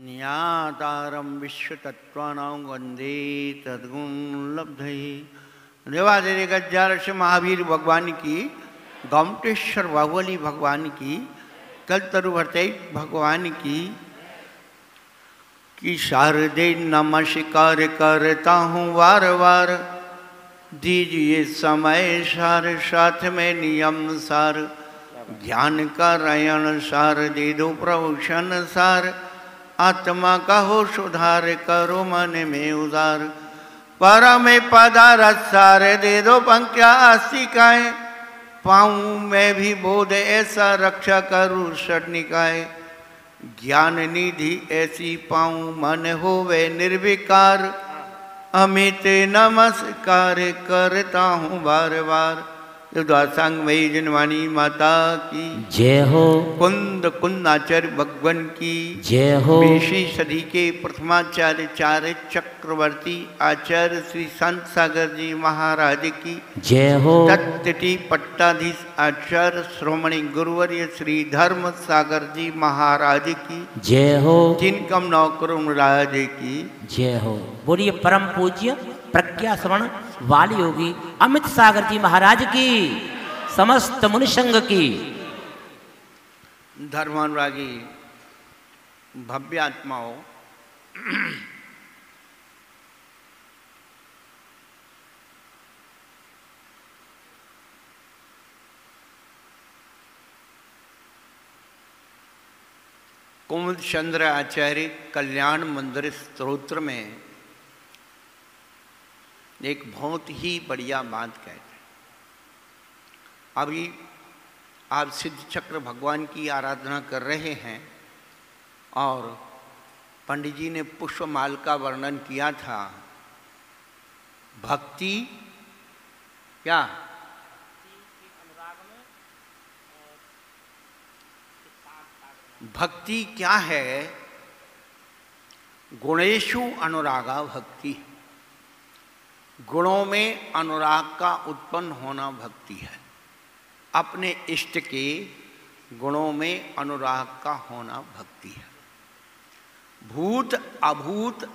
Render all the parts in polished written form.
नियातारं विश्वतत्त्वानां वन्दे तद्गुणलब्धये। देवादिदेव गज्जारस्य महावीर भगवान की, गोमटेश्वर बाहुबली भगवान की, कलतरुभट्ट भगवान की शारदे नमस्कार करता हूँ वार वार। दीजिए समय सार साथ में नियम सार, ज्ञान का रयन सार दे दो प्रभूषण सार। आत्मा का हो सुधार करो मन में उदार, पर में पदारथ सार दे दो पंक्तियाँ आस्तिकाएँ। पाऊँ मैं भी बोध ऐसा रक्षा करूँ षटनिकाय। ज्ञान निधि ऐसी पाऊँ मन होवे निर्विकार। अमित नमस्कार करता हूँ बार बार। युद्धासंग मई जनवाणी माता की जय हो। कुंद कुंदाचार्य भगवान की जय हो। 20वीं सदी के प्रथमाचार्य चक्रवर्ती आचार्य श्री संत सागर जी महाराज की जय हो। तत्टी पट्टाधीश आचार्य श्रोमणी गुरुवर्य श्री धर्म सागर जी महाराज की जय हो। जिनकम नौकरों राज की जय हो। बोलिए परम पूज्य प्रज्ञा श्रवण वाली योगी अमित सागर जी महाराज की, समस्त मुनि संघ की। धर्मानुरागी भव्य आत्माओं, कुमुद चंद्र आचार्य कल्याण मंदिर स्तोत्र में एक बहुत ही बढ़िया बात कहते हैं। अभी आप सिद्ध चक्र भगवान की आराधना कर रहे हैं और पंडित जी ने पुष्पमाल का वर्णन किया था। भक्ति क्या भक्ति क्या है? गुणेषु अनुरागा भक्ति, गुणों में अनुराग का उत्पन्न होना भक्ति है। अपने इष्ट के गुणों में अनुराग का होना भक्ति है। भूत अभूत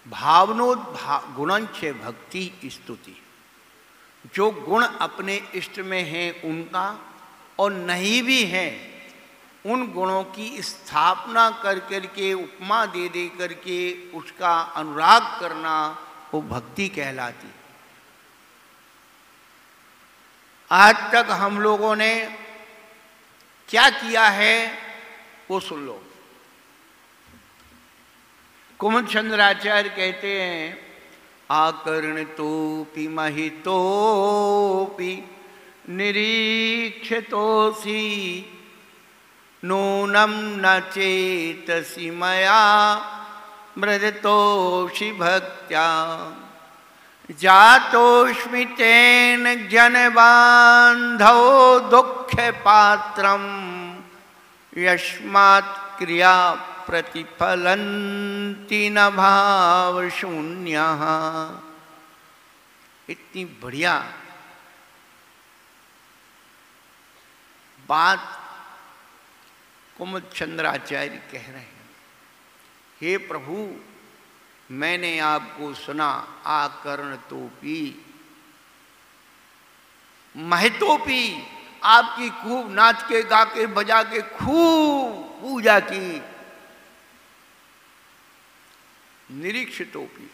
भावनोद्गुणंच भक्ति स्तुति। जो गुण अपने इष्ट में हैं उनका और नहीं भी हैं उन गुणों की स्थापना कर करके उपमा दे दे करके उसका अनुराग करना वो भक्ति कहलाती। आज तक हम लोगों ने क्या किया है वो सुन लो। कुमुद चंद्राचार्य कहते हैं, आकर्ण तोपि महितोपि निरीक्षतोसि नूनम न चेतसि मया मृदतोषि भक्त्या। जातोऽस्मि तेन जनबान्धो दुःख पात्रं यस्मात् क्रिया प्रतिफलन्ति न भाव शून्यः। इतनी बढ़िया बात कुमुद चंद्राचार्य कह रहे हैं। हे प्रभु, मैंने आपको सुना, आकर्ण तोपी महतोपी, आपकी खूब नाच के गा के बजा के खूब पूजा की। निरीक्षितोपी,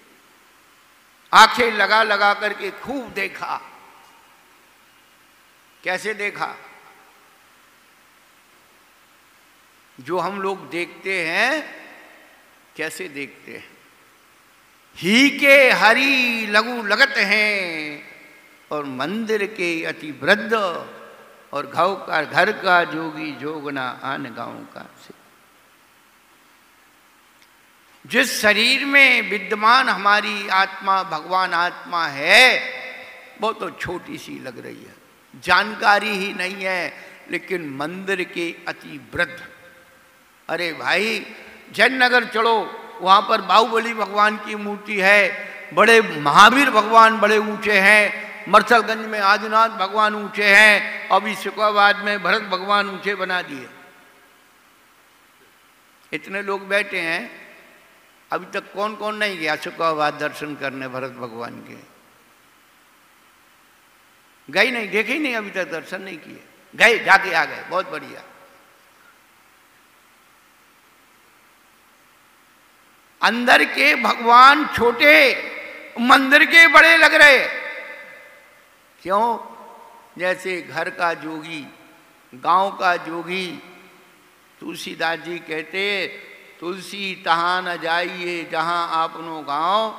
आंखें लगा लगा करके खूब देखा। कैसे देखा? जो हम लोग देखते हैं कैसे देखते हैं? ही के हरि लघु लगत हैं और मंदिर के अति वृद्ध और घाव का घर का जोगी जोगना आन गाँव का से। जिस शरीर में विद्यमान हमारी आत्मा भगवान आत्मा है वो तो छोटी सी लग रही है, जानकारी ही नहीं है, लेकिन मंदिर के अति वृद्ध। अरे भाई, जयनगर चलो, वहाँ पर बाहुबली भगवान की मूर्ति है, बड़े महावीर भगवान बड़े ऊंचे हैं, मरसलगंज में आदिनाथ भगवान ऊंचे हैं, अभी सिकोबाद में भरत भगवान ऊंचे बना दिए। इतने लोग बैठे हैं, अभी तक कौन कौन नहीं गया शुक्रवार दर्शन करने भरत भगवान के? गए नहीं, देखे ही नहीं, अभी तक दर्शन नहीं किए, गए जाके आ गए, बहुत बढ़िया। अंदर के भगवान छोटे, मंदिर के बड़े लग रहे। क्यों? जैसे घर का जोगी, गांव का जोगी, तुलसीदास जी कहते तुलसी तहाँ न जाइए जहाँ आपनो गांव,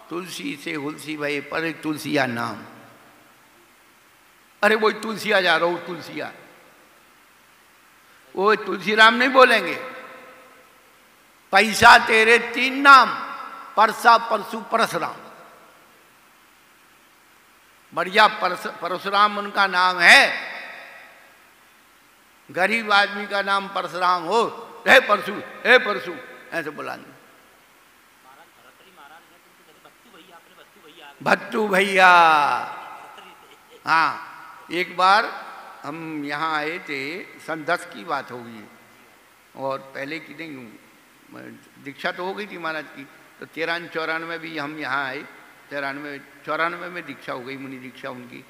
तुलसी से हुलसी भई पर तुलसिया नाम। अरे वो तुलसिया जा रहा हूँ, तुलसिया, वो तुलसी राम नहीं बोलेंगे। पैसा तेरे 3 नाम, परसा परसु परशुराम। बढ़िया परशुराम उनका नाम है। गरीब आदमी का नाम परशुराम हो, हे परशु, हे परशु, ऐसे बुलाने। भत्तू भैया। हाँ, एक बार हम यहाँ आए थे, सन 10 की बात होगी, और पहले की नहीं हूँ, दीक्षा तो हो गई थी महाराज की, तो 93-94 भी हम यहाँ आए, 93-94 में दीक्षा हो गई, मुनि दीक्षा उनकी।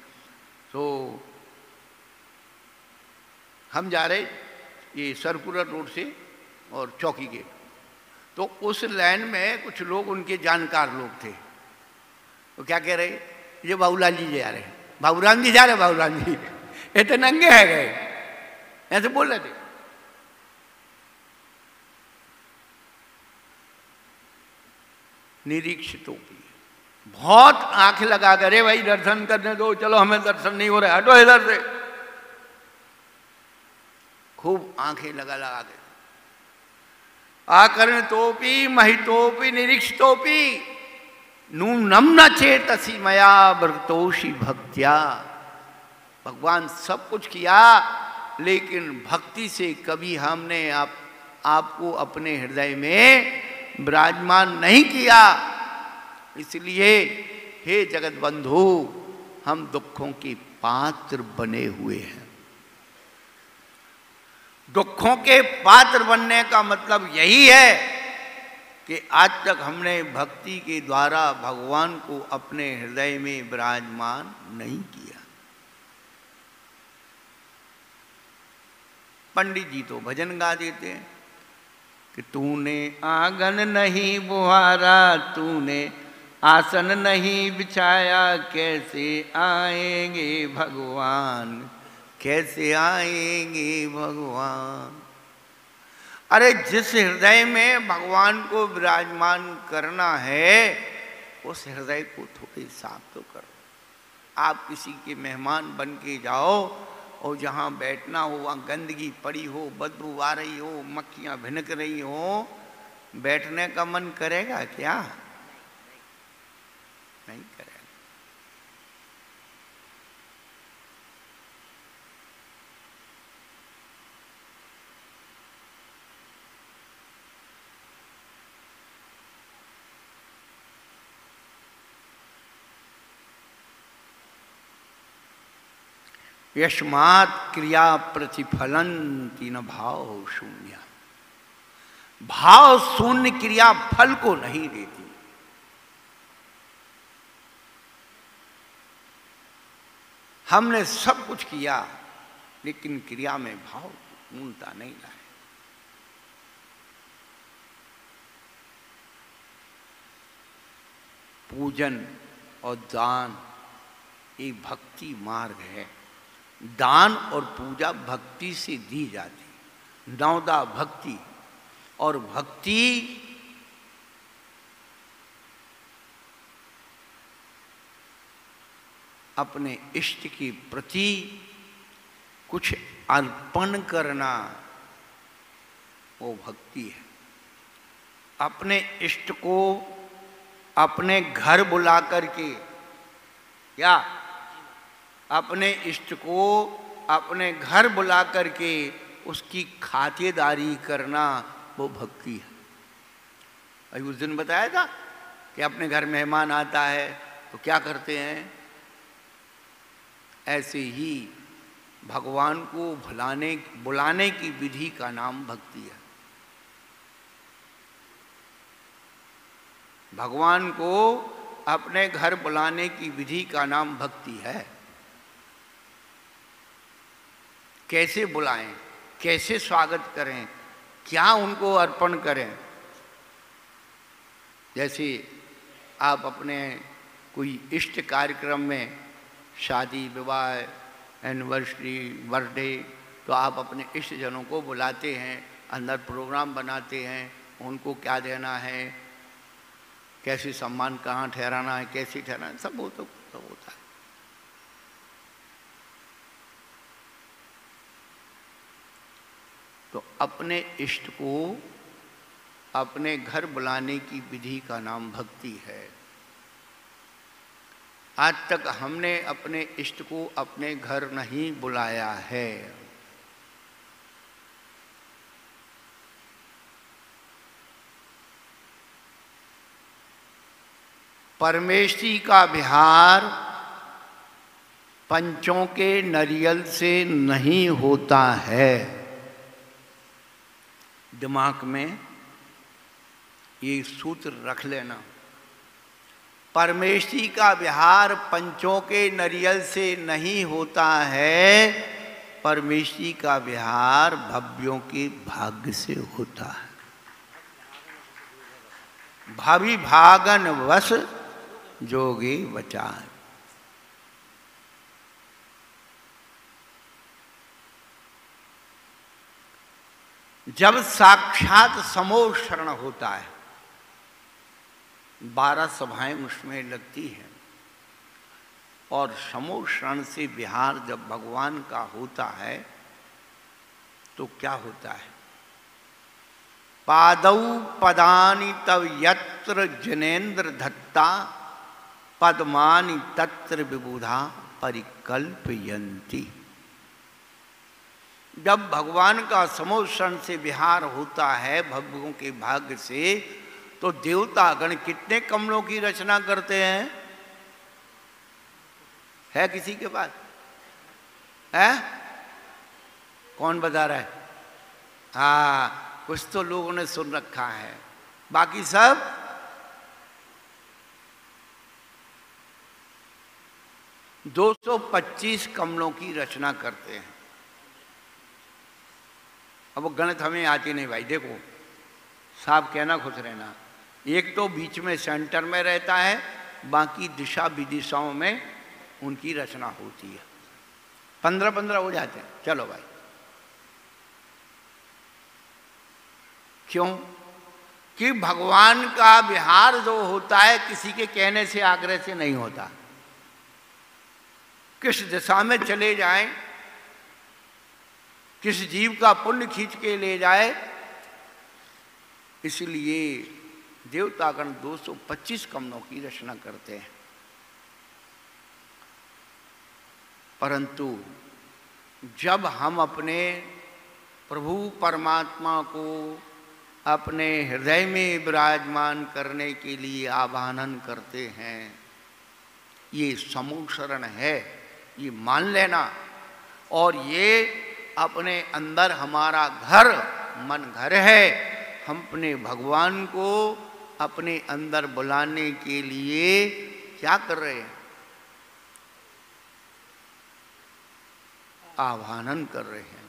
तो हम जा रहे ये सरपुरा रोड से और चौकी के, तो उस लाइन में कुछ लोग उनके जानकार लोग थे। तो क्या कह रहे, ये बाबूलाल जी जा रहे हैं, बाबूराम जी जा रहे, बाबूराम जी, ये तो नंगे है गए, ऐसे बोल रहे थे। निरीक्षितों की बहुत आंख लगा करे, भाई दर्शन करने दो, चलो हमें दर्शन नहीं हो रहा, हटो इधर से, खूब आंखें लगा लगा के। आकर्ण तोपी महितोपी निरीक्षितोपी नूनम न चेतसी मया व्रतोषि भक्त्या। भगवान सब कुछ किया, लेकिन भक्ति से कभी हमने आपको अपने हृदय में विराजमान नहीं किया। इसलिए हे जगत बंधु, हम दुखों के पात्र बने हुए हैं। दुखों के पात्र बनने का मतलब यही है कि आज तक हमने भक्ति के द्वारा भगवान को अपने हृदय में विराजमान नहीं किया। पंडित जी तो भजन गा देते हैं कि तूने आंगन नहीं बुहारा, तूने आसन नहीं बिछाया, कैसे आएंगे भगवान, कैसे आएंगे भगवान। अरे जिस हृदय में भगवान को विराजमान करना है, उस हृदय को थोड़ी साफ तो करो। आप किसी के मेहमान बन के जाओ और जहाँ बैठना हो वहाँ गंदगी पड़ी हो, बदबू आ रही हो, मक्खियाँ भिनक रही हो, बैठने का मन करेगा क्या? नहीं करेगा। यस्मात् क्रिया प्रतिफलन्ति न भाव शून्य। भाव शून्य क्रिया फल को नहीं देती। हमने सब कुछ किया, लेकिन क्रिया में भाव पूर्णता नहीं लाए। पूजन और दान ये भक्ति मार्ग है। दान और पूजा भक्ति से दी जाती, नवदा भक्ति। और भक्ति अपने इष्ट के प्रति कुछ अर्पण करना, वो भक्ति है। अपने इष्ट को अपने घर बुला करके, या अपने इष्ट को अपने घर बुला करके उसकी खातिरदारी करना, वो भक्ति है। अभी उस दिन बताया था कि अपने घर मेहमान आता है तो क्या करते हैं। ऐसे ही भगवान को बुलाने की विधि का नाम भक्ति है। भगवान को अपने घर बुलाने की विधि का नाम भक्ति है। कैसे बुलाएं, कैसे स्वागत करें, क्या उनको अर्पण करें। जैसे आप अपने कोई इष्ट कार्यक्रम में, शादी विवाह, एनिवर्सरी, बर्थडे, तो आप अपने इष्ट जनों को बुलाते हैं, अंदर प्रोग्राम बनाते हैं, उनको क्या देना है, कैसे सम्मान कहाँ ठहराना है, कैसे ठहराना है, सब होता है। तो अपने इष्ट को अपने घर बुलाने की विधि का नाम भक्ति है। आज तक हमने अपने इष्ट को अपने घर नहीं बुलाया है। परमेष्ठी का विहार पंचों के नरियल से नहीं होता है। दिमाग में ये सूत्र रख लेना। परमेष्ठी का विहार पंचों के नरियल से नहीं होता है, परमेष्ठी का विहार भव्यों के भाग्य से होता है। भावी भागन वश जोगे बचाए। जब साक्षात समोशरण होता है, 12 सभाएं उसमें लगती हैं, और समोशरण से विहार जब भगवान का होता है तो क्या होता है? पादौ पदानि तव यत्र जनेन्द्र धत्ता, पद्मानि तत्र विबुधा परिकल्पयन्ति। जब भगवान का समोशरण से विहार होता है भव्यों के भाग्य से, तो देवतागण कितने कमलों की रचना करते हैं? है किसी के पास? है? कौन बता रहा है? हाँ, कुछ तो लोगों ने सुन रखा है, बाकी सब दो 225 कमलों की रचना करते हैं। अब वो गणित हमें आती नहीं भाई। देखो, साफ कहना, खुश रहना। एक तो बीच में सेंटर में रहता है, बाकी दिशा विदिशाओं में उनकी रचना होती है। 15-15 हो जाते हैं। चलो भाई, क्यों? कि भगवान का विहार जो होता है किसी के कहने से, आग्रह से नहीं होता। किस दिशा में चले जाएं, किस जीव का पुण्य खींच के ले जाए, इसलिए देवतागण 225 कमलों की रचना करते हैं। परंतु जब हम अपने प्रभु परमात्मा को अपने हृदय में विराजमान करने के लिए आवाहन करते हैं, ये समूशरण है, ये मान लेना। और ये अपने अंदर हमारा घर, मन घर है। हम अपने भगवान को अपने अंदर बुलाने के लिए क्या कर रहे हैं? आवाहन कर रहे हैं,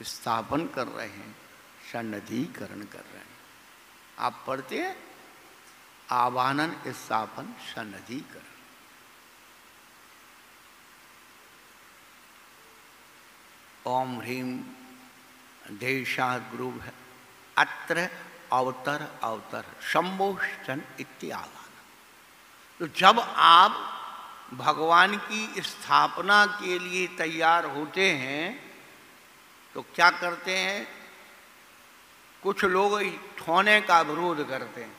स्थापन कर रहे हैं, सन्निधिकरण कर रहे हैं। आप पढ़ते हैं, आवाहन, स्थापन, सन्निधिकरण। ओम ह्रीम देशात् गुरु अत्र अवतर अवतर शंभोष्टन इत्यावान। तो जब आप भगवान की स्थापना के लिए तैयार होते हैं तो क्या करते हैं? कुछ लोग ठोने का विरोध करते हैं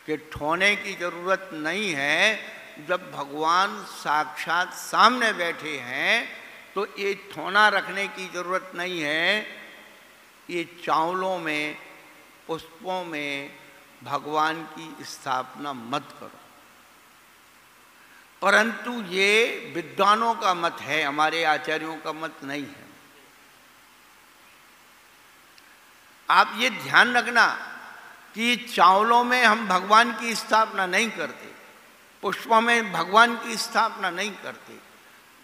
कि ठोने की जरूरत नहीं है। जब भगवान साक्षात सामने बैठे हैं तो ये ठोना रखने की जरूरत नहीं है। ये चावलों में, पुष्पों में भगवान की स्थापना मत करो। परंतु ये विद्वानों का मत है, हमारे आचार्यों का मत नहीं है। आप ये ध्यान रखना कि चावलों में हम भगवान की स्थापना नहीं करते, पुष्पों में भगवान की स्थापना नहीं करते।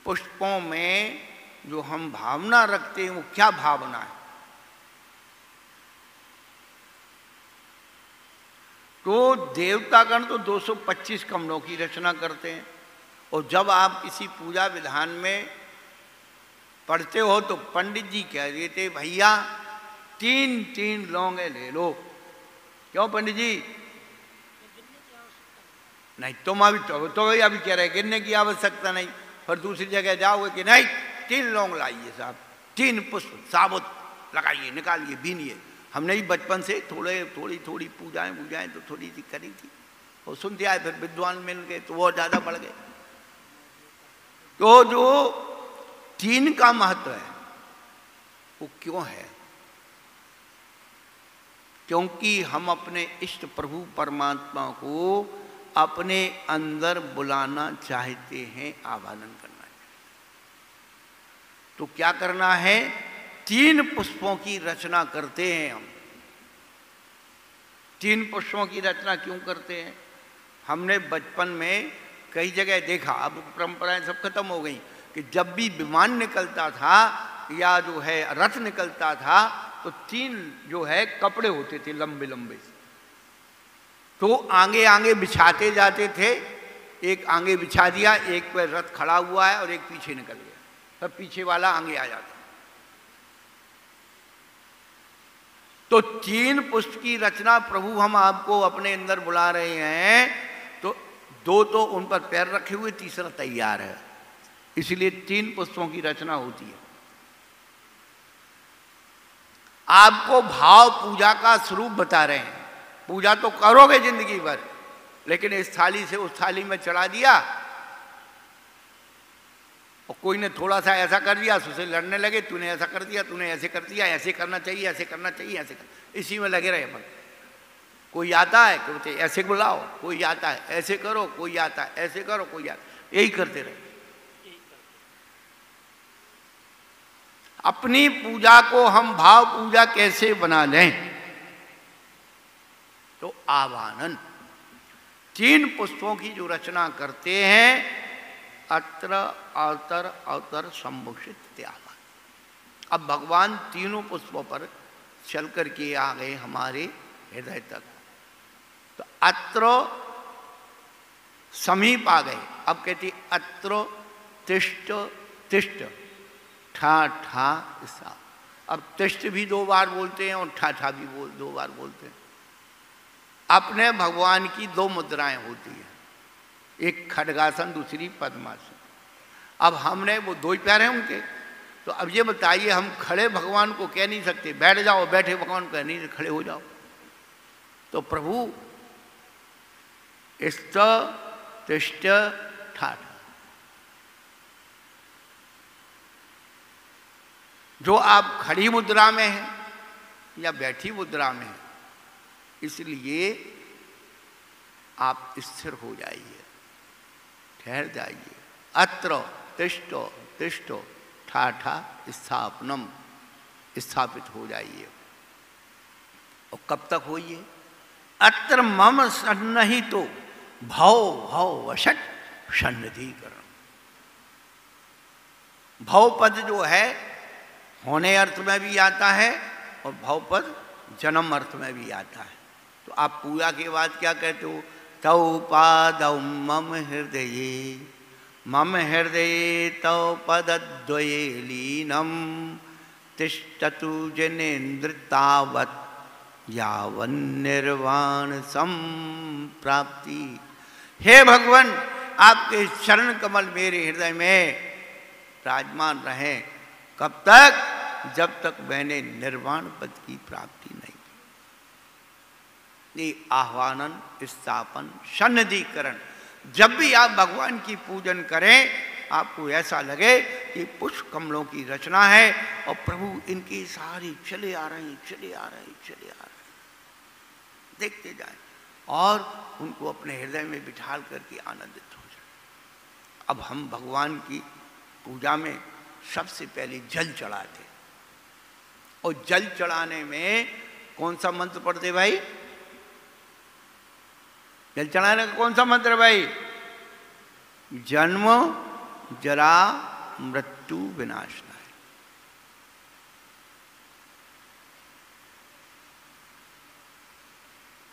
पुष्पों में जो हम भावना रखते हैं वो क्या भावना है? तो देवतागण तो 225 कमलों की रचना करते हैं, और जब आप किसी पूजा विधान में पढ़ते हो तो पंडित जी कह देते भैया 3 लौंगे ले लो। क्यों पंडित जी? नहीं तुम अभी तो अभी कह रहे गिनने की आवश्यकता नहीं, पर दूसरी जगह जाओगे कि नहीं 3 लौंग लाइए साहब, 3 पुष्प साबुत लगाइए, निकालिए, बीनिए। हमने ही बचपन से थोड़ी पूजाएं तो थोड़ी सी करी थी, और सुनते आए, फिर विद्वान मिल गए तो वो ज़्यादा बढ़ गए। तो जो 3 का महत्व है वो क्यों है? क्योंकि हम अपने इष्ट प्रभु परमात्मा को अपने अंदर बुलाना चाहते हैं, आवाहन करना है। तो क्या करना है? 3 पुष्पों की रचना करते हैं हम। 3 पुष्पों की रचना क्यों करते हैं? हमने बचपन में कई जगह देखा, अब परंपराएं सब खत्म हो गई, कि जब भी विमान निकलता था या जो है रथ निकलता था तो 3 जो है कपड़े होते थे लंबे लंबे, तो आगे आगे बिछाते जाते थे। एक आगे बिछा दिया, एक पर रथ खड़ा हुआ है और एक पीछे निकल गया, तब पीछे वाला आगे आ जाता। तो 3 पुष्प की रचना प्रभु हम आपको अपने अंदर बुला रहे हैं, तो 2 तो उन पर पैर रखे हुए, तीसरा तैयार है, इसलिए 3 पुष्पों की रचना होती है। आपको भाव पूजा का स्वरूप बता रहे हैं। पूजा तो करोगे जिंदगी भर, लेकिन इस थाली से उस थाली में चढ़ा दिया और कोई ने थोड़ा सा ऐसा कर दिया, उससे लड़ने लगे, तूने ऐसा कर दिया, तूने ऐसे कर दिया, ऐसे करना चाहिए, ऐसे करना चाहिए, ऐसे इसी में लगे रहे मन। कोई आता है कहते ऐसे बुलाओ, कोई आता है ऐसे करो, कोई आता है ऐसे करो, कोई आता, यही करते रहे। अपनी पूजा को हम भाव पूजा कैसे बना लें? तो आवाहन 3 पुष्पों की जो रचना करते हैं, अत्र अवतर अवतर संभूषित आवाहन। अब भगवान 3 पुष्पों पर चल करके आ गए हमारे हृदय तक, तो अत्र समीप आ गए। अब कहती अत्र तिष्ठ तिष्ठ, ठा ठा सा। अब तिष्ठ भी 2 बार बोलते हैं और ठा ठा भी 2 बार बोलते हैं। अपने भगवान की 2 मुद्राएं होती हैं, एक खड्गासन, दूसरी पद्मासन। अब हमने वो 2 ही पैर हैं उनके, तो अब ये बताइए हम खड़े भगवान को कह नहीं सकते बैठ जाओ, बैठे भगवान को कह नहीं खड़े हो जाओ। तो प्रभु इष्ट तिष्ठ ठा ठा, जो आप खड़ी मुद्रा में हैं या बैठी मुद्रा में हैं, इसलिए आप स्थिर हो जाइए, ठहर जाइए। अत्र तिष्ठो तिष्ठो ठा ठा स्थापनम, स्थापित हो जाइए। और कब तक होइए? अत्र मम सन्निहितो भव भव वशट सन्निधिकरण। भव पद जो है होने अर्थ में भी आता है और भव पद जन्म अर्थ में भी आता है। तो आप पूजा के बाद क्या कहते हो? तौ पादौ मम हृदये, मम हृदये तौ पदद्वये लीनम, तिष्ठतु जनेन्द्र तावत् यावन्निर्वाण संप्राप्ति। हे भगवान, आपके चरण कमल मेरे हृदय में विराजमान रहे। कब तक? जब तक मैंने निर्वाण पद की प्राप्ति नहीं की। ये आह्वानन, स्थापन, सन्निधिकरण। जब भी आप भगवान की पूजन करें, आपको ऐसा लगे कि पुष्प कमलों की रचना है और प्रभु इनकी सारी चले आ रहे हैं, चले आ रहे हैं, चले आ रहे हैं, देखते जाएं और उनको अपने हृदय में बिठाल करके आनंदित हो जाए। अब हम भगवान की पूजा में सबसे पहले जल चढ़ाते, और जल चढ़ाने में कौन सा मंत्र पढ़ते भाई? जल चढ़ाने का कौन सा मंत्र भाई? जन्म जरा मृत्यु विनाशनाय।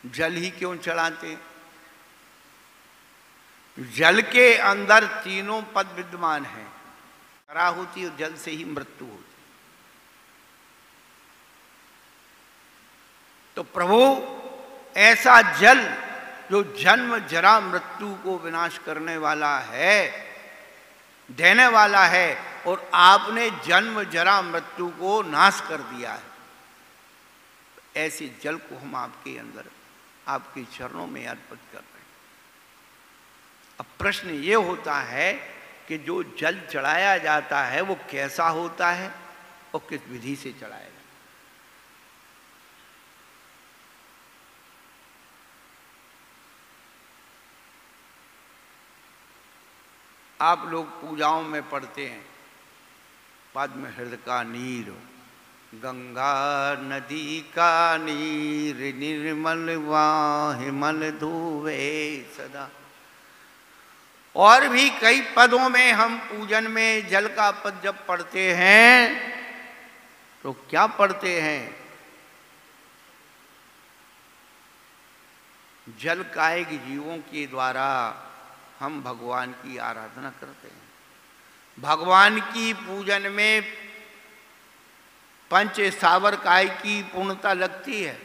जल ही क्यों चढ़ाते? जल के अंदर तीनों पद विद्यमान हैं। जरा होती है, जल से ही मृत्यु होती। तो प्रभु ऐसा जल जो जन्म जरा मृत्यु को विनाश करने वाला है, देने वाला है, और आपने जन्म जरा मृत्यु को नाश कर दिया है, ऐसे जल को हम आपके अंदर, आपके चरणों में अर्पित कर रहे हैं। अब प्रश्न ये होता है कि जो जल चढ़ाया जाता है वो कैसा होता है और किस विधि से चढ़ाया जाता है? आप लोग पूजाओं में पढ़ते हैं, पद्म हृदय का नीर, गंगा नदी का नीर, निर्मल वाहि मन धोवे सदा। और भी कई पदों में हम पूजन में जल का पद जब पढ़ते हैं तो क्या पढ़ते हैं? जल कायिक जीवों के द्वारा हम भगवान की आराधना करते हैं। भगवान की पूजन में पंच स्थावर काय की पूर्णता लगती है,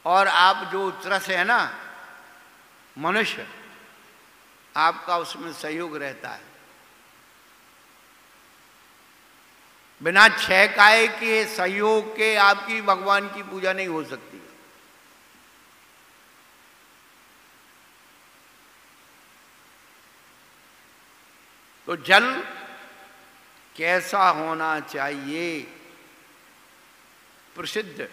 और आप जो त्रस है ना मनुष्य, आपका उसमें सहयोग रहता है। बिना छह काय के सहयोग के आपकी भगवान की पूजा नहीं हो सकती। तो जल कैसा होना चाहिए? प्रसिद्ध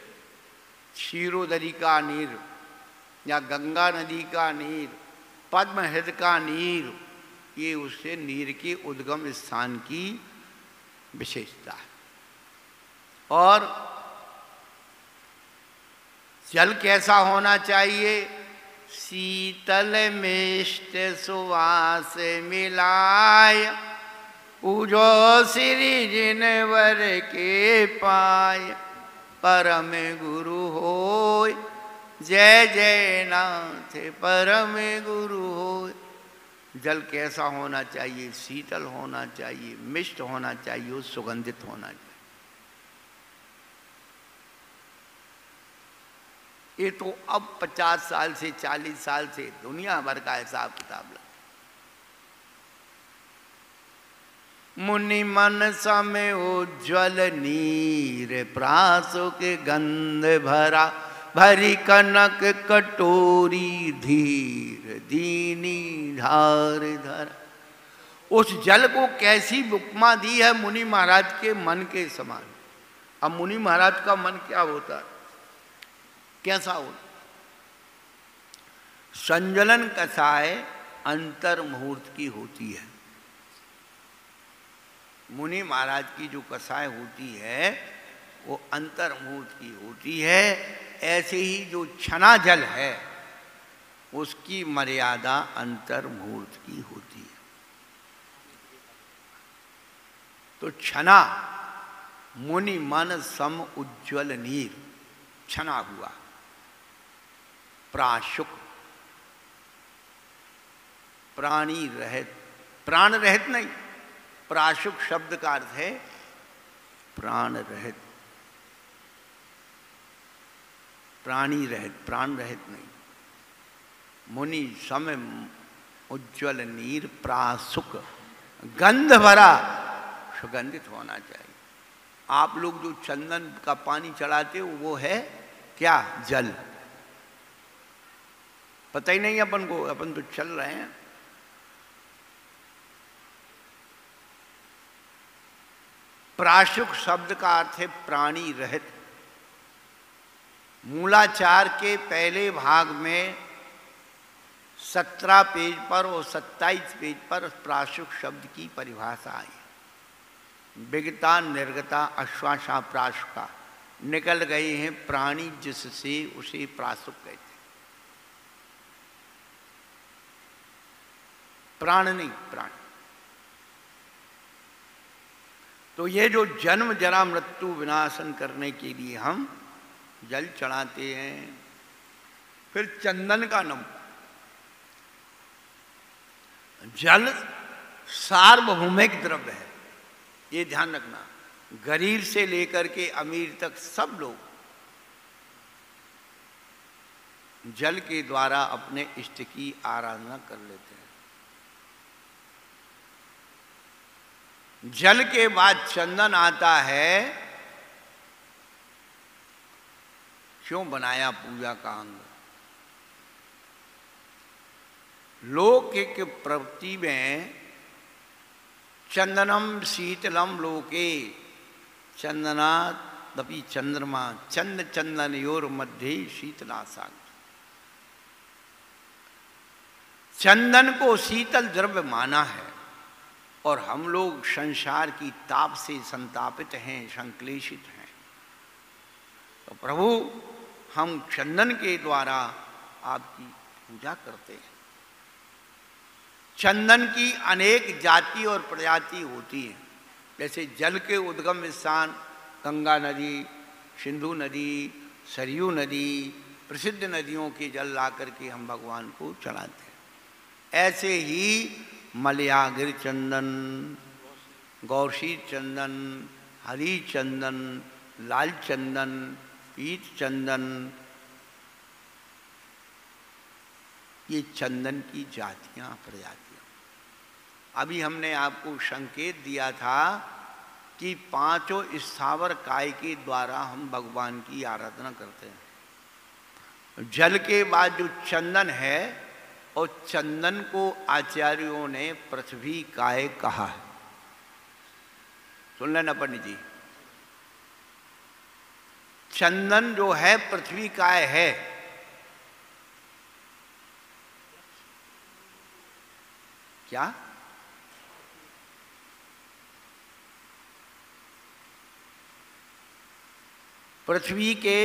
क्षीरोदरी का नीर या गंगा नदी का नीर, पद्म हृदय का नीर, ये उससे नीर के उद्गम स्थान की विशेषता है। और जल कैसा होना चाहिए? शीतल मिष्ट सुवास मिलाय, पूजो श्री जिनवर के पाय, परम गुरु होय, जय जय नाथ परम गुरु होय। जल कैसा होना चाहिए? शीतल होना चाहिए, मिष्ट होना चाहिए, सुगंधित होना चाहिए। ये तो अब 50 साल से 40 साल से दुनिया भर का हिसाब किताब लगा। मुनि मन समय उज्ज्वल नीर, प्रासो के गंध भरा, भरी कनक कटोरी धीर, दीनी धार धरा। उस जल को कैसी उपमा दी है मुनि महाराज के मन के समान। अब मुनि महाराज का मन क्या होता है, कैसा हो? संजलन कसाय अंतर मुहूर्त की होती है। मुनि महाराज की जो कसाय होती है वो अंतर मुहूर्त की होती है। ऐसे ही जो छना जल है उसकी मर्यादा अंतर मुहूर्त की होती है। तो छना मुनि मन सम उज्ज्वल नीर, छना हुआ। प्राशुक प्राणी रहित, प्राण रहित नहीं, प्राशुक शब्द का अर्थ है प्राण रहित, प्राणी रहित, प्राण रहित नहीं। मुनि सम उज्ज्वल नीर, प्रासुक गंध भरा, सुगंधित होना चाहिए। आप लोग जो चंदन का पानी चढ़ाते हो वो है क्या? जल। पता ही नहीं अपन को, अपन तो चल रहे हैं। प्राशुक शब्द का अर्थ है प्राणी रहित। मूलाचार के पहले भाग में 17 पेज पर और 27 पेज पर प्राशुक शब्द की परिभाषा आई। विगता, निर्गता, अश्वासा, प्राशुका निकल गए हैं। प्राणी जिससे उसे प्राशुक कहते हैं। प्राण नहीं, प्राण। तो ये जो जन्म जरा मृत्यु विनाशन करने के लिए हम जल चढ़ाते हैं। फिर चंदन का नम, जल सार्वभौमिक द्रव्य है, ये ध्यान रखना। गरीब से लेकर के अमीर तक सब लोग जल के द्वारा अपने इष्ट की आराधना कर लेते हैं। जल के बाद चंदन आता है। क्यों बनाया पूजा का अंग? लौकिक प्रवृत्ति में चंदनम शीतलम लोके चंदनादपि चंद्रमा चंद चंदनयोर मध्य शीतला साग। चंदन को शीतल द्रव्य माना है और हम लोग संसार की ताप से संतापित हैं, संक्लेशित हैं। तो प्रभु हम चंदन के द्वारा आपकी पूजा करते हैं। चंदन की अनेक जाति और प्रजाति होती है। जैसे जल के उद्गम स्थान गंगा नदी, सिंधु नदी, सरयू नदी, प्रसिद्ध नदियों के जल ला करके हम भगवान को चढ़ाते हैं। ऐसे ही मलयागिर चंदन, गौशी चंदन, हरी चंदन, लाल चंदन, पीत चंदन, ये चंदन की जातियां प्रजातियां। अभी हमने आपको संकेत दिया था कि पांचों स्थावर काय के द्वारा हम भगवान की आराधना करते हैं। जल के बाद जो चंदन है, और चंदन को आचार्यों ने पृथ्वी काय कहा है। सुन लेना पंडित जी, चंदन जो है पृथ्वी काय है। क्या? पृथ्वी के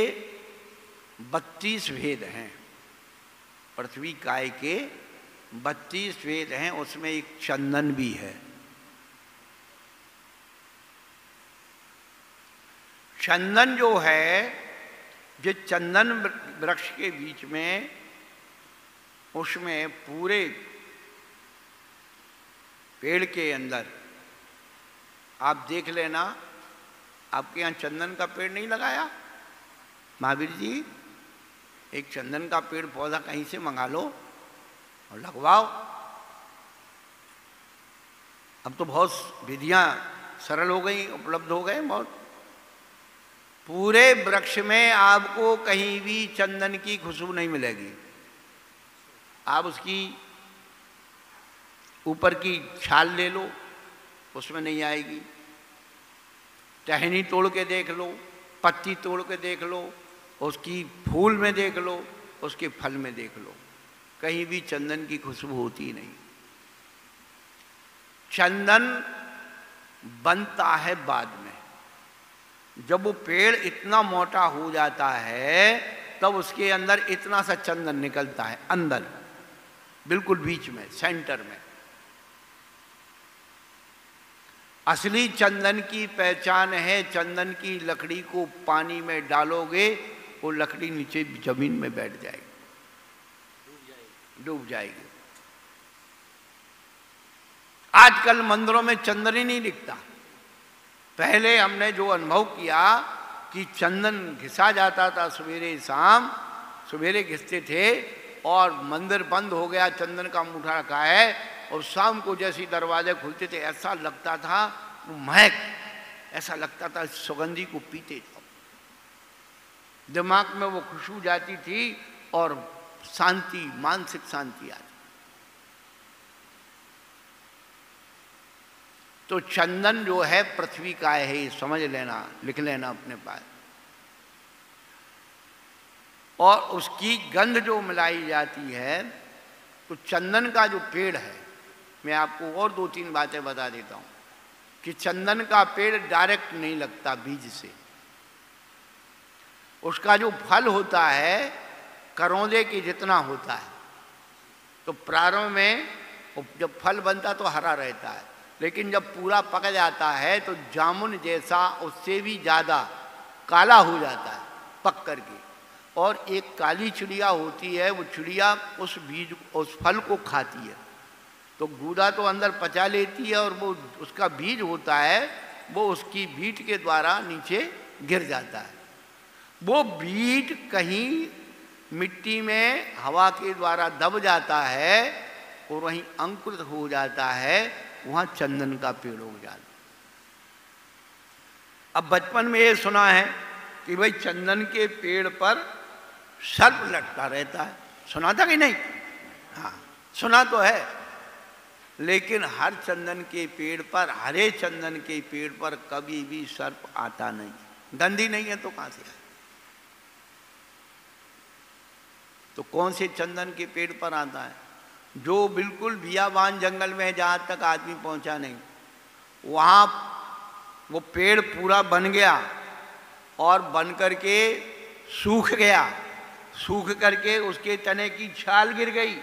32 भेद हैं। पृथ्वी काय के 32 भेद हैं, उसमें एक चंदन भी है। चंदन जो है, जो चंदन वृक्ष के बीच में, उसमें पूरे पेड़ के अंदर आप देख लेना, आपके यहाँ चंदन का पेड़ नहीं लगाया महावीर जी? एक चंदन का पेड़ पौधा कहीं से मंगा लो और लगवाओ। अब तो बहुत विधियां सरल हो गई, उपलब्ध हो गए बहुत। पूरे वृक्ष में आपको कहीं भी चंदन की खुशबू नहीं मिलेगी। आप उसकी ऊपर की छाल ले लो, उसमें नहीं आएगी। टहनी तोड़ के देख लो, पत्ती तोड़ के देख लो, उसकी फूल में देख लो, उसके फल में देख लो, कहीं भी चंदन की खुशबू होती नहीं। चंदन बनता है बाद में। जब वो पेड़ इतना मोटा हो जाता है, तब उसके अंदर इतना सा चंदन निकलता है, अंदर बिल्कुल बीच में, सेंटर में। असली चंदन की पहचान है, चंदन की लकड़ी को पानी में डालोगे, वो लकड़ी नीचे जमीन में बैठ जाएगी, डूब जाएगी। आजकल मंदिरों में चंदन ही नहीं दिखता। पहले हमने जो अनुभव किया कि चंदन घिसा जाता था सवेरे शाम, सवेरे घिसते थे और मंदिर बंद हो गया, चंदन का अंगूठा रखा है, और शाम को जैसे दरवाजे खुलते थे ऐसा लगता था, वो महक, ऐसा लगता था सुगंधी को पीते थे। दिमाग में वो खुशबू जाती थी और शांति, मानसिक शांति आती। तो चंदन जो है पृथ्वी का है, ये समझ लेना, लिख लेना अपने पास। और उसकी गंध जो मिलाई जाती है, तो चंदन का जो पेड़ है, मैं आपको और 2-3 बातें बता देता हूं कि चंदन का पेड़ डायरेक्ट नहीं लगता बीज से। उसका जो फल होता है करौंदे के जितना होता है। तो प्रारंभ में और जब फल बनता तो हरा रहता है, लेकिन जब पूरा पक जाता है तो जामुन जैसा उससे भी ज़्यादा काला हो जाता है पक करके। और एक काली चिड़िया होती है, वो चिड़िया उस फल को खाती है, तो गूदा तो अंदर पचा लेती है और वो उसका बीज होता है वो उसकी बीट के द्वारा नीचे गिर जाता है। वो बीज कहीं मिट्टी में हवा के द्वारा दब जाता है और वहीं अंकुरित हो जाता है, वहाँ चंदन का पेड़ हो जाता है। अब बचपन में ये सुना है कि भाई चंदन के पेड़ पर सर्प लटका रहता है, सुना था कि नहीं? हाँ सुना तो है, लेकिन हर चंदन के पेड़ पर, हरे चंदन के पेड़ पर कभी भी सर्प आता नहीं। गंदी नहीं है तो कहां से आए? तो कौन से चंदन के पेड़ पर आता है? जो बिल्कुल बियाबान जंगल में है, जहां तक आदमी पहुंचा नहीं, वहां वो पेड़ पूरा बन गया और बन करके सूख गया, सूख करके उसके तने की छाल गिर गई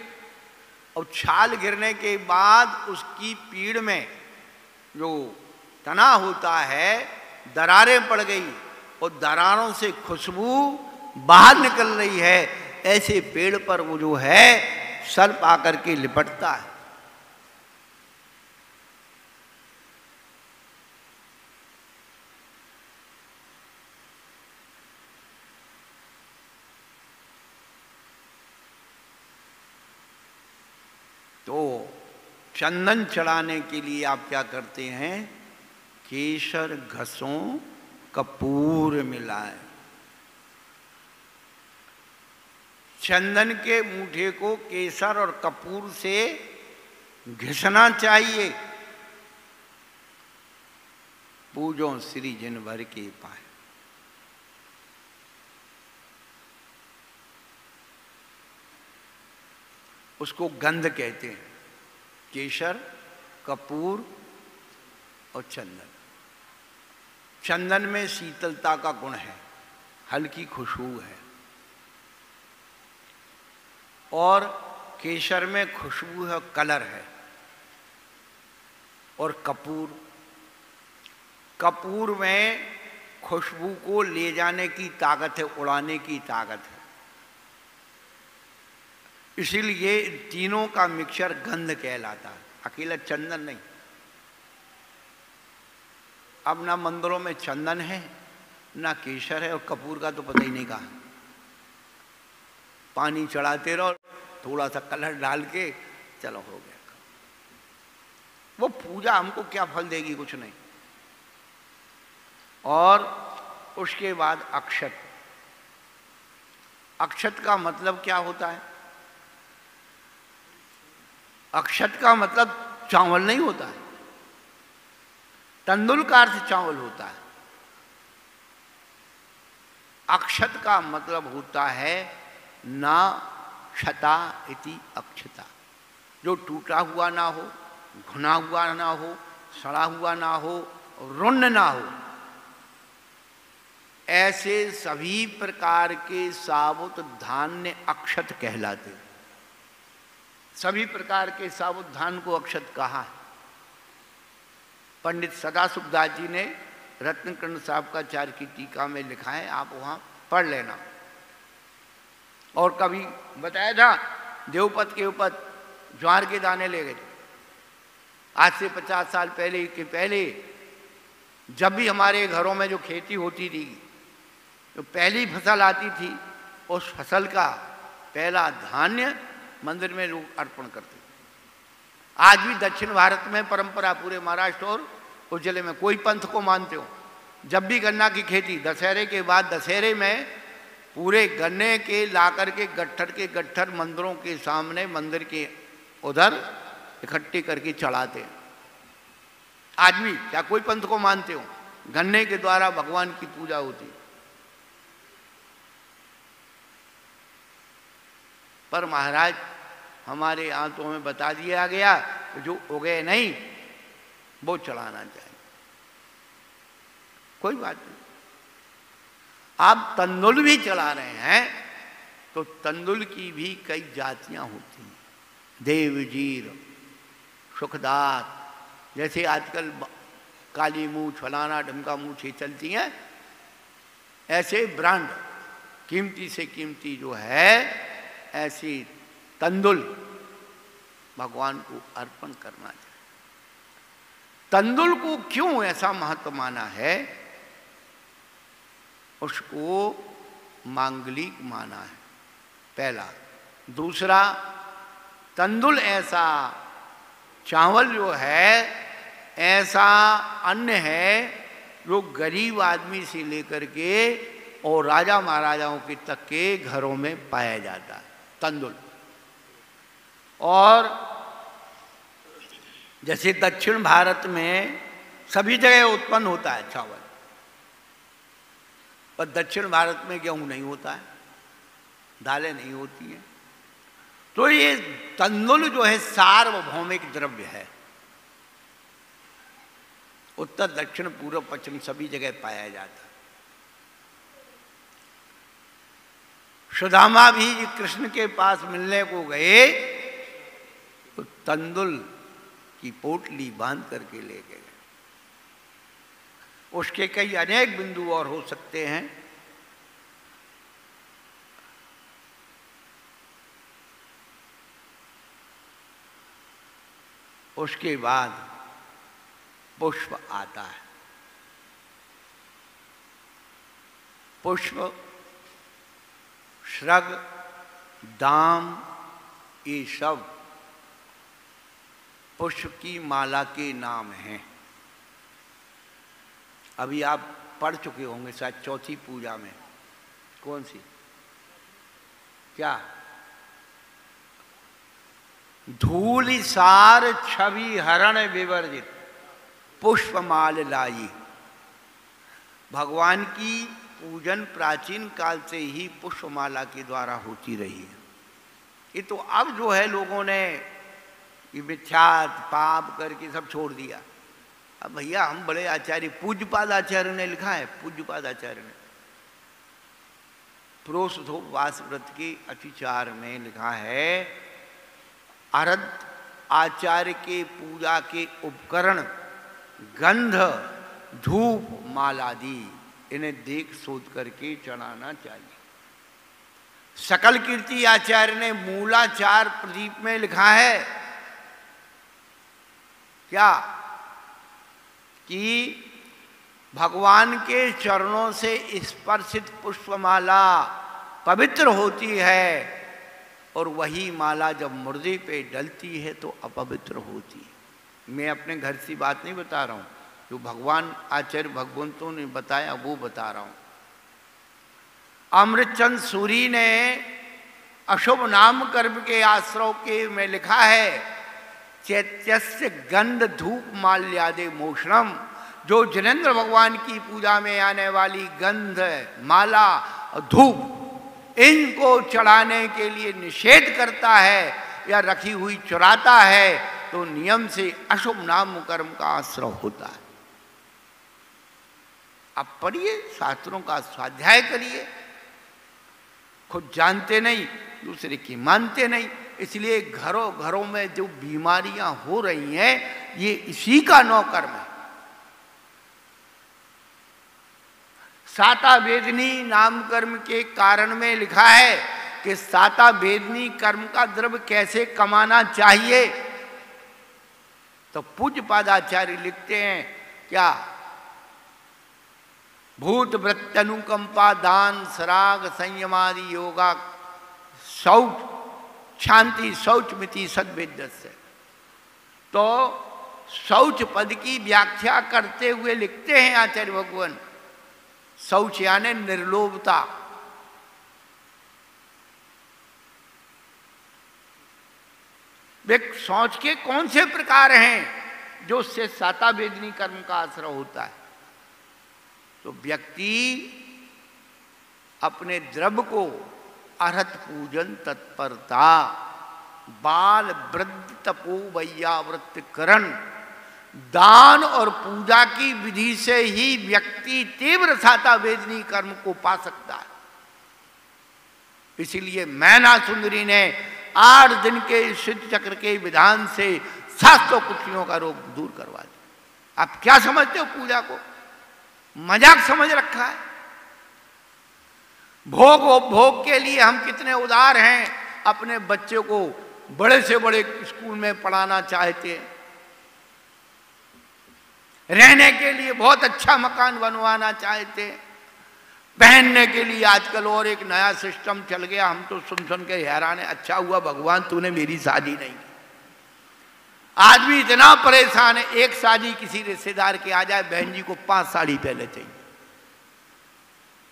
और छाल गिरने के बाद उसकी पीड़ में जो तना होता है दरारें पड़ गई और दरारों से खुशबू बाहर निकल रही है। ऐसे पेड़ पर वो जो है सर्प आकर के लिपटता है। तो चंदन चढ़ाने के लिए आप क्या करते हैं? केसर घसों कपूर मिलाएं। चंदन के मूठे को केसर और कपूर से घिसना चाहिए। पूजो श्री जिन भर के पाए। उसको गंध कहते हैं, केसर, कपूर और चंदन। चंदन में शीतलता का गुण है, हल्की खुशबू है, और केसर में खुशबू है, कलर है। और कपूर में खुशबू को ले जाने की ताकत है, उड़ाने की ताकत है। इसीलिए तीनों का मिक्सचर गंध कहलाता है, अकेला चंदन नहीं। अब ना मंदिरों में चंदन है, ना केसर है, और कपूर का तो पता ही नहीं कहा। पानी चढ़ाते रहो, थोड़ा सा कलर डाल के, चलो हो गया। वो पूजा हमको क्या फल देगी? कुछ नहीं। और उसके बाद अक्षत। अक्षत का मतलब क्या होता है? अक्षत का मतलब चावल नहीं होता है, तंदुल का अर्थ चावल होता है। अक्षत का मतलब होता है ना क्षता इति अक्षता, जो टूटा हुआ ना हो, घुना हुआ ना हो, सड़ा हुआ ना हो, रुन्न ना हो। ऐसे सभी प्रकार के साबुत धान्य अक्षत कहलाते। सभी प्रकार के साबुत धान को अक्षत कहा है। पंडित सदाशिवदास जी ने रत्नकर्ण साहब का चार की टीका में लिखा है, आप वहाँ पढ़ लेना। और कभी बताया था देवपत के ऊपर ज्वार के दाने ले गए। आज से 50 साल पहले के पहले जब भी हमारे घरों में जो खेती होती थी, तो पहली फसल आती थी, उस फसल का पहला धान्य मंदिर में लोग अर्पण करते। आज भी दक्षिण भारत में परंपरा, पूरे महाराष्ट्र और उस जिले में कोई पंथ को मानते हो, जब भी गन्ना की खेती दशहरे के बाद, दशहरे में पूरे गन्ने के लाकर के गट्ठर मंदिरों के सामने, मंदिर के उधर इकट्ठे करके चढ़ाते। आज भी क्या कोई पंथ को मानते हो, गन्ने के द्वारा भगवान की पूजा होती। पर महाराज हमारे यहाँ तो हमें बता दिया गया, जो उगे नहीं वो चढ़ाना चाहिए। कोई बात नहीं। आप तंदुल भी चला रहे हैं तो तंदुल की भी कई जातियां होती हैं। देवजीर, सुखदात, जैसे आजकल काली मूछ, फलाना ढमका मूछें चलती हैं, ऐसे ब्रांड कीमती से कीमती जो है, ऐसी तंदुल भगवान को अर्पण करना चाहिए। तंदुल को क्यों ऐसा महत्व माना है? उसको मांगलिक माना है, पहला। दूसरा, तंदुल ऐसा चावल जो है, ऐसा अन्न है जो गरीब आदमी से लेकर के और राजा महाराजाओं के तक के घरों में पाया जाता है, तंदुल। और जैसे दक्षिण भारत में सभी जगह उत्पन्न होता है चावल, पर दक्षिण भारत में गेहूं नहीं होता है, दालें नहीं होती हैं। तो ये तंदुल जो है सार्वभौमिक द्रव्य है, उत्तर दक्षिण पूर्व पश्चिम सभी जगह पाया जाता है। सुदामा भी कृष्ण के पास मिलने को गए तो तंदुल की पोटली बांध करके ले गए। उसके कई अनेक बिंदु और हो सकते हैं। उसके बाद पुष्प आता है। पुष्प, श्रग, दाम, ये सब पुष्प की माला के नाम हैं। अभी आप पढ़ चुके होंगे शायद चौथी पूजा में। कौन सी? क्या? धूलि सार छवि हरण विवर्जित पुष्पमाल लाई। भगवान की पूजन प्राचीन काल से ही पुष्पमाला के द्वारा होती रही है। ये तो अब जो है लोगों ने ये मिथ्यात पाप करके सब छोड़ दिया। अब भैया हम बड़े आचार्य, पूज्यपाद आचार्य ने लिखा है, पूज्यपाद आचार्य ने प्रोषधोपवास व्रत के अतिचार में लिखा है, अरद आचार्य के पूजा के उपकरण गंध, धूप, मालादि इन्हें देख सोच करके चढ़ाना चाहिए। सकल कीर्ति आचार्य ने मूलाचार प्रदीप में लिखा है क्या कि भगवान के चरणों से स्पर्शित पुष्पमाला पवित्र होती है और वही माला जब मुर्दे पे डलती है तो अपवित्र होती है। मैं अपने घर की बात नहीं बता रहा हूँ, जो भगवान आचार्य भगवंतों ने बताया वो बता रहा हूँ। अमृतचंद सूरी ने अशुभ नाम कर्म के आश्रव के में लिखा है, चैत्यस्य गंध धूप माल्यादे मोषणम, जो जिनेंद्र भगवान की पूजा में आने वाली गंध, माला और धूप इनको चढ़ाने के लिए निषेध करता है या रखी हुई चुराता है तो नियम से अशुभ नाम कर्म का आश्रय होता है। आप पढ़िए, शास्त्रों का स्वाध्याय करिए। खुद जानते नहीं, दूसरे की मानते नहीं, इसलिए घरों घरों में जो बीमारियां हो रही हैं ये इसी का नौकर्म है। साता वेदनी नाम कर्म के कारण में लिखा है कि साता वेदनी कर्म का द्रव्य कैसे कमाना चाहिए। तो पूज्यपादाचार्य लिखते हैं क्या, भूत वृत्तनुकंपा दान सराग संयमादि योगा शौच शांति शौच मिति सद्वेद्य से। तो शौच पद की व्याख्या करते हुए लिखते हैं आचार्य भगवान, शौच यानी निर्लोभता। वे शौच के कौन से प्रकार हैं जो उससे साता वेदनी कर्म का आश्रय होता है। तो व्यक्ति अपने द्रव्य को अर्हत पूजन तत्परता, बाल वृद्ध तपो वैयावृत्त करण, दान और पूजा की विधि से ही व्यक्ति तीव्र साता वेदनी कर्म को पा सकता है। इसीलिए मैना सुंदरी ने 8 दिन के सिद्ध चक्र के विधान से शास्त्रों कुटियों का रोग दूर करवा दे। आप क्या समझते हो पूजा को? मजाक समझ रखा है। भोग उपभोग के लिए हम कितने उदार हैं, अपने बच्चे को बड़े से बड़े स्कूल में पढ़ाना चाहते हैं, रहने के लिए बहुत अच्छा मकान बनवाना चाहते हैं, पहनने के लिए आजकल और एक नया सिस्टम चल गया, हम तो सुन सुन के हैरान है, अच्छा हुआ भगवान तूने मेरी शादी नहीं की। आदमी इतना परेशान है, एक शादी किसी रिश्तेदार के आ जाए, बहन जी को 5 साड़ी पहले चाहिए,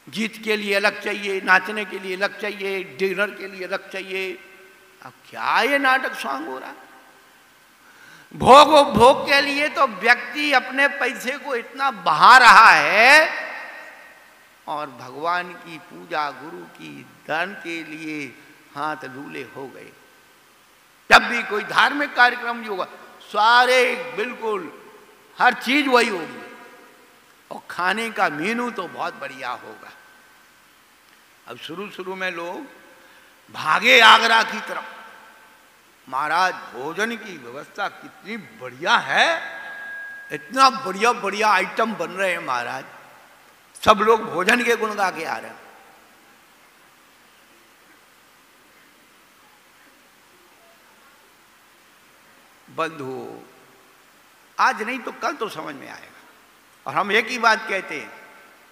गीत के लिए अलग चाहिए, नाचने के लिए अलग चाहिए, डिनर के लिए अलग चाहिए। अब क्या ये नाटक सॉन्ग हो रहा है? भोग उपभोग के लिए तो व्यक्ति अपने पैसे को इतना बहा रहा है, और भगवान की पूजा, गुरु की दान के लिए हाथ लूले हो गए। जब भी कोई धार्मिक कार्यक्रम भी होगा, सारे बिल्कुल हर चीज वही होगी, और खाने का मेनू तो बहुत बढ़िया होगा। अब शुरू शुरू में लोग भागे आगरा की तरफ, महाराज भोजन की व्यवस्था कितनी बढ़िया है, इतना बढ़िया बढ़िया आइटम बन रहे हैं महाराज, सब लोग भोजन के गुण गा के आ रहे हैं। बंधु, आज नहीं तो कल तो समझ में आएगा। और हम एक ही बात कहते हैं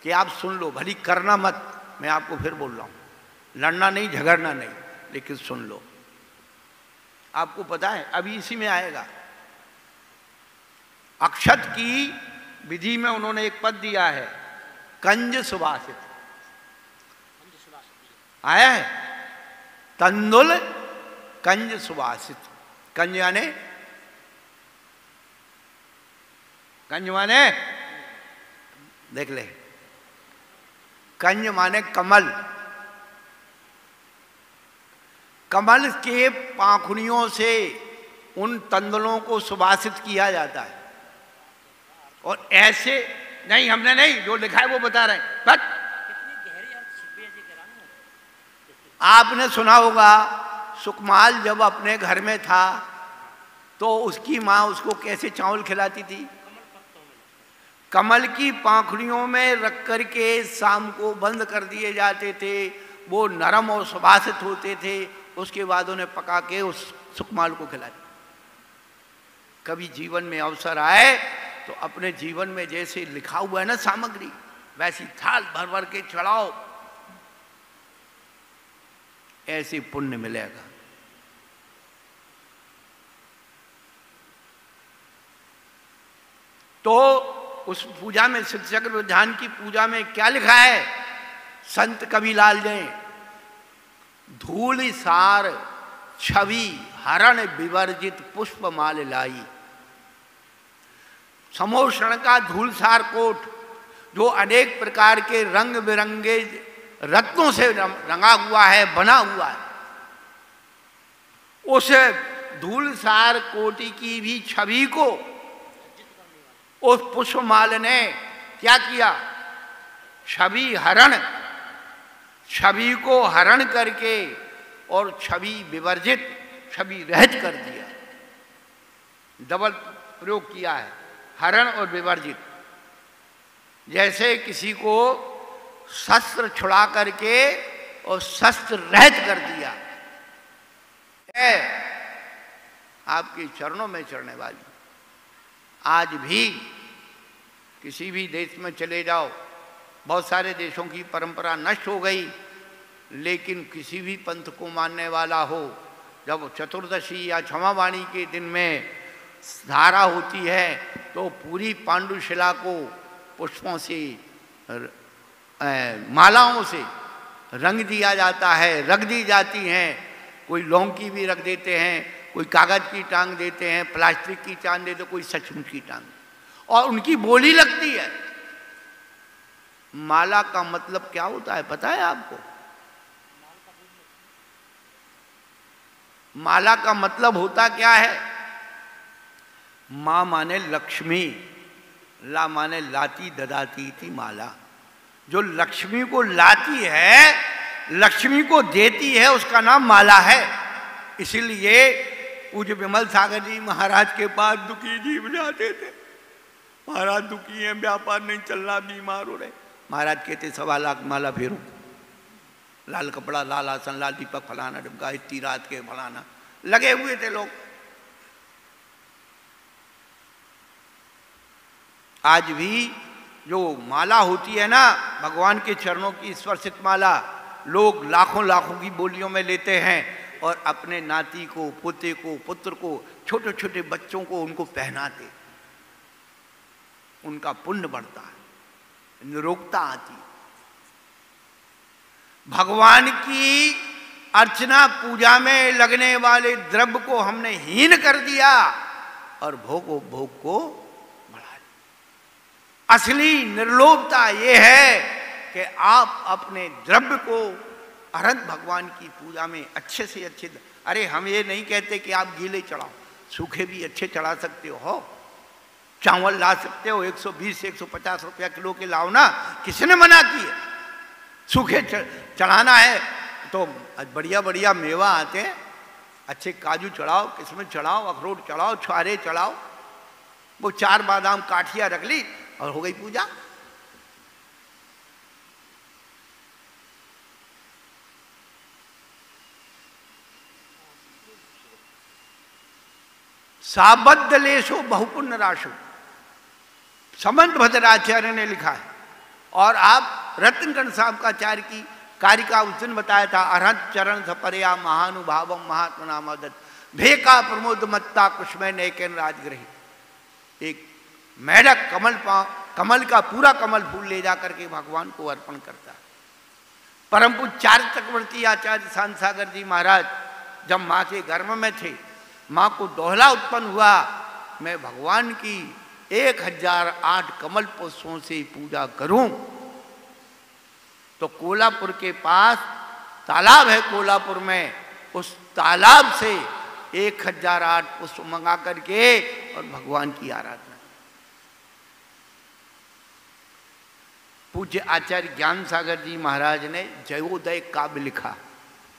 कि आप सुन लो, भली करना मत, मैं आपको फिर बोल रहा हूं, लड़ना नहीं, झगड़ना नहीं, लेकिन सुन लो। आपको पता है अभी इसी में आएगा, अक्षत की विधि में उन्होंने एक पद दिया है, कंज सुभाषित। आया है तंदुल कंज सुभाषित। कंज यानी, कंज माने देख ले, कंज माने कमल, कमल के पाखुड़ियों से उन तंदुलों को सुभाषित किया जाता है। और ऐसे नहीं, हमने नहीं, जो लिखा है वो बता रहे हैं। बट आपने सुना होगा, सुकमाल जब अपने घर में था तो उसकी माँ उसको कैसे चावल खिलाती थी? कमल की पाखुड़ियों में रख करके शाम को बंद कर दिए जाते थे, वो नरम और सुभाषित होते थे, उसके बाद उन्हें पका के उस सुकमाल को खिलाते। कभी जीवन में अवसर आए तो अपने जीवन में जैसे लिखा हुआ है ना सामग्री, वैसी थाल भर भर के चढ़ाओ, ऐसे पुण्य मिलेगा। तो उस पूजा में, शिवचक्र विधान की पूजा में क्या लिखा है? संत कबीलाल ने धूल सार छवि हरण विवर्जित पुष्पमाल लाई। समोषण का धूलसार कोट, जो अनेक प्रकार के रंग बिरंगे रत्नों से रंगा हुआ है, बना हुआ है, उस धूलसार कोटि की भी छवि को उस पुष्पमाल ने क्या किया? छवि हरण, छवि को हरण करके और छवि विवर्जित, छवि रहित कर दिया। डबल प्रयोग किया है, हरण और विवर्जित। जैसे किसी को शस्त्र छुड़ा करके और शस्त्र रहित कर दिया। आपके चरणों में चढ़ने वाली। आज भी किसी भी देश में चले जाओ, बहुत सारे देशों की परंपरा नष्ट हो गई, लेकिन किसी भी पंथ को मानने वाला हो, जब चतुर्दशी या क्षमावाणी के दिन में धारा होती है तो पूरी पांडुशिला को पुष्पों से, मालाओं से रंग दिया जाता है, रख दी जाती हैं। कोई लौंग की भी रख देते हैं, कोई कागज की टांग देते हैं, प्लास्टिक की टांग देते, कोई सचमुच की टांग, और उनकी बोली लगती है। माला का मतलब क्या होता है पता है आपको? माला का मतलब होता क्या है? मां माने लक्ष्मी, ला माने लाती ददाती थी माला। जो लक्ष्मी को लाती है, लक्ष्मी को देती है, उसका नाम माला है। इसीलिए पूज्य विमल सागर जी महाराज के पास दुखी जीव जाते थे। महाराज दुखी हैं, व्यापार नहीं चल रहा, बीमार हो रहे। महाराज कहते 1.25 लाख माला फेरो, लाल कपड़ा, लाल आसन, लाल दीपक, फलाना डबका, इतनी रात के फलाना, लगे हुए थे लोग। आज भी जो माला होती है ना भगवान के चरणों की स्पर्शित माला, लोग लाखों लाखों की बोलियों में लेते हैं और अपने नाती को, पोते को, पुत्र को, छोटे छोटे बच्चों को उनको पहनाते। उनका पुण्य बढ़ता है, निरोगता आती। भगवान की अर्चना पूजा में लगने वाले द्रव्य को हमने हीन कर दिया और भोग को बढ़ा दिया। असली निर्लोभता ये है कि आप अपने द्रव्य को अनंत भगवान की पूजा में अच्छे से अच्छे। अरे हम ये नहीं कहते कि आप गीले चढ़ाओ, सूखे भी अच्छे चढ़ा सकते हो। चावल ला सकते हो, 120-150 रुपया किलो के लाओ ना, किसने मना किया? सूखे चढ़ाना है तो बढ़िया बढ़िया मेवा आते हैं, अच्छे काजू चढ़ाओ, किस्मत चढ़ाओ, अखरोट चढ़ाओ, छुआरे चढ़ाओ, वो 4 बादाम काठिया रख ली और हो गई पूजा। साबद्ध लेशो बहुपुण्य राशो, समंत भद्राचार्य ने लिखा है। और आप रत्नकण साहब का आचार्य की कारिका उस दिन बताया था, अरहत चरण सपरया महानुभावम महात्मना मदद भेका प्रमोद मत्ता कुष्मय नैकेन राजग्रही। एक मेढक कमल का पूरा कमल फूल ले जा करके भगवान को अर्पण करता है। परम पूज्य चार चक्रवर्ती आचार्य शांतसागर जी महाराज जब माँ के गर्भ में थे, माँ को दोहला उत्पन्न हुआ, मैं भगवान की 1008 कमल पुष्पों से पूजा करूं तो कोल्हापुर के पास तालाब है, कोल्हापुर में, उस तालाब से 1008 पुष्प मंगा करके और भगवान की आराधना। पूज्य आचार्य ज्ञान सागर जी महाराज ने जयोदय काव्य लिखा,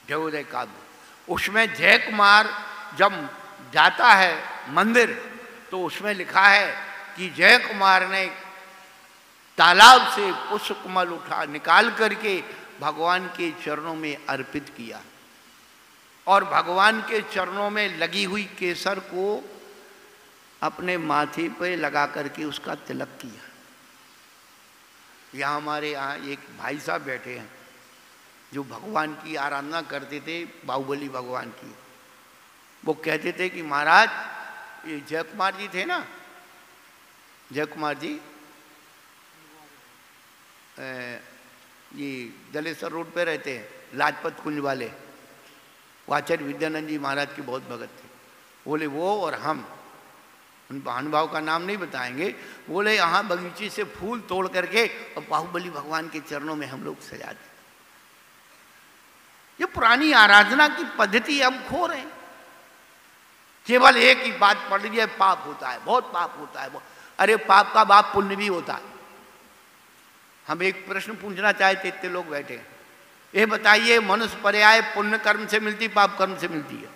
जयोदय काव्य। उसमें जय कुमार जब जाता है मंदिर तो उसमें लिखा है कि जय कुमार ने तालाब से पुष्प कमल उठा निकाल करके भगवान के चरणों में अर्पित किया और भगवान के चरणों में लगी हुई केसर को अपने माथे पे लगा करके उसका तिलक किया। यहाँ हमारे यहाँ एक भाई साहब बैठे हैं जो भगवान की आराधना करते थे, बाहुबली भगवान की। वो कहते थे कि महाराज, ये जय कुमार जी थे ना, जय कुमार जी ये जलेसर रोड पे रहते हैं, लाजपत कुंज वाले, वो आचार्य विद्यानंद जी महाराज के बहुत भगत थे। बोले वो और हम, उन महानुभाव का नाम नहीं बताएंगे, बोले यहाँ बगीचे से फूल तोड़ करके और बाहुबली भगवान के चरणों में हम लोग सजाते। ये पुरानी आराधना की पद्धति हम खो रहे हैं। केवल एक ही बात पढ़ लीजिए, पाप होता है, बहुत पाप होता है। अरे पाप का बाप पुण्य भी होता है। हम एक प्रश्न पूछना चाहते, इतने लोग बैठे हैं, ये बताइए मनुष्य पर्याय पुण्य कर्म से मिलती, पाप कर्म से मिलती है?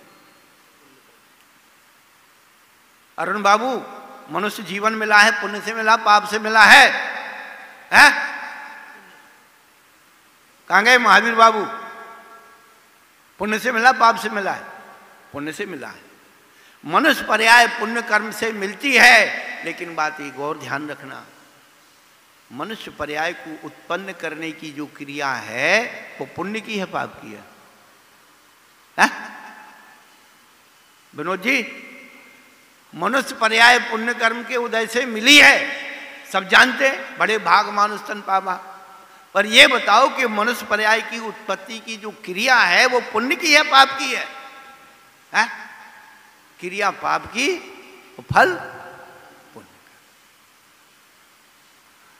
अरुण बाबू, मनुष्य जीवन मिला है, पुण्य से मिला, पाप से मिला है? कहां गए महावीर बाबू? पुण्य से मिला, पाप से मिला है? पुण्य से मिला है। मनुष्य पर्याय पुण्य कर्म से मिलती है, लेकिन बात एक और ध्यान रखना, मनुष्य पर्याय को उत्पन्न करने की जो क्रिया है वो पुण्य की है, पाप की है? विनोद जी, मनुष्य पर्याय पुण्य कर्म के उदय से मिली है, सब जानते हैं, बड़े भाग मानुष तन पावा। पर यह बताओ कि मनुष्य पर्याय की उत्पत्ति की जो क्रिया है वो पुण्य की है, पाप की है? क्रिया पाप की, फल पुण्य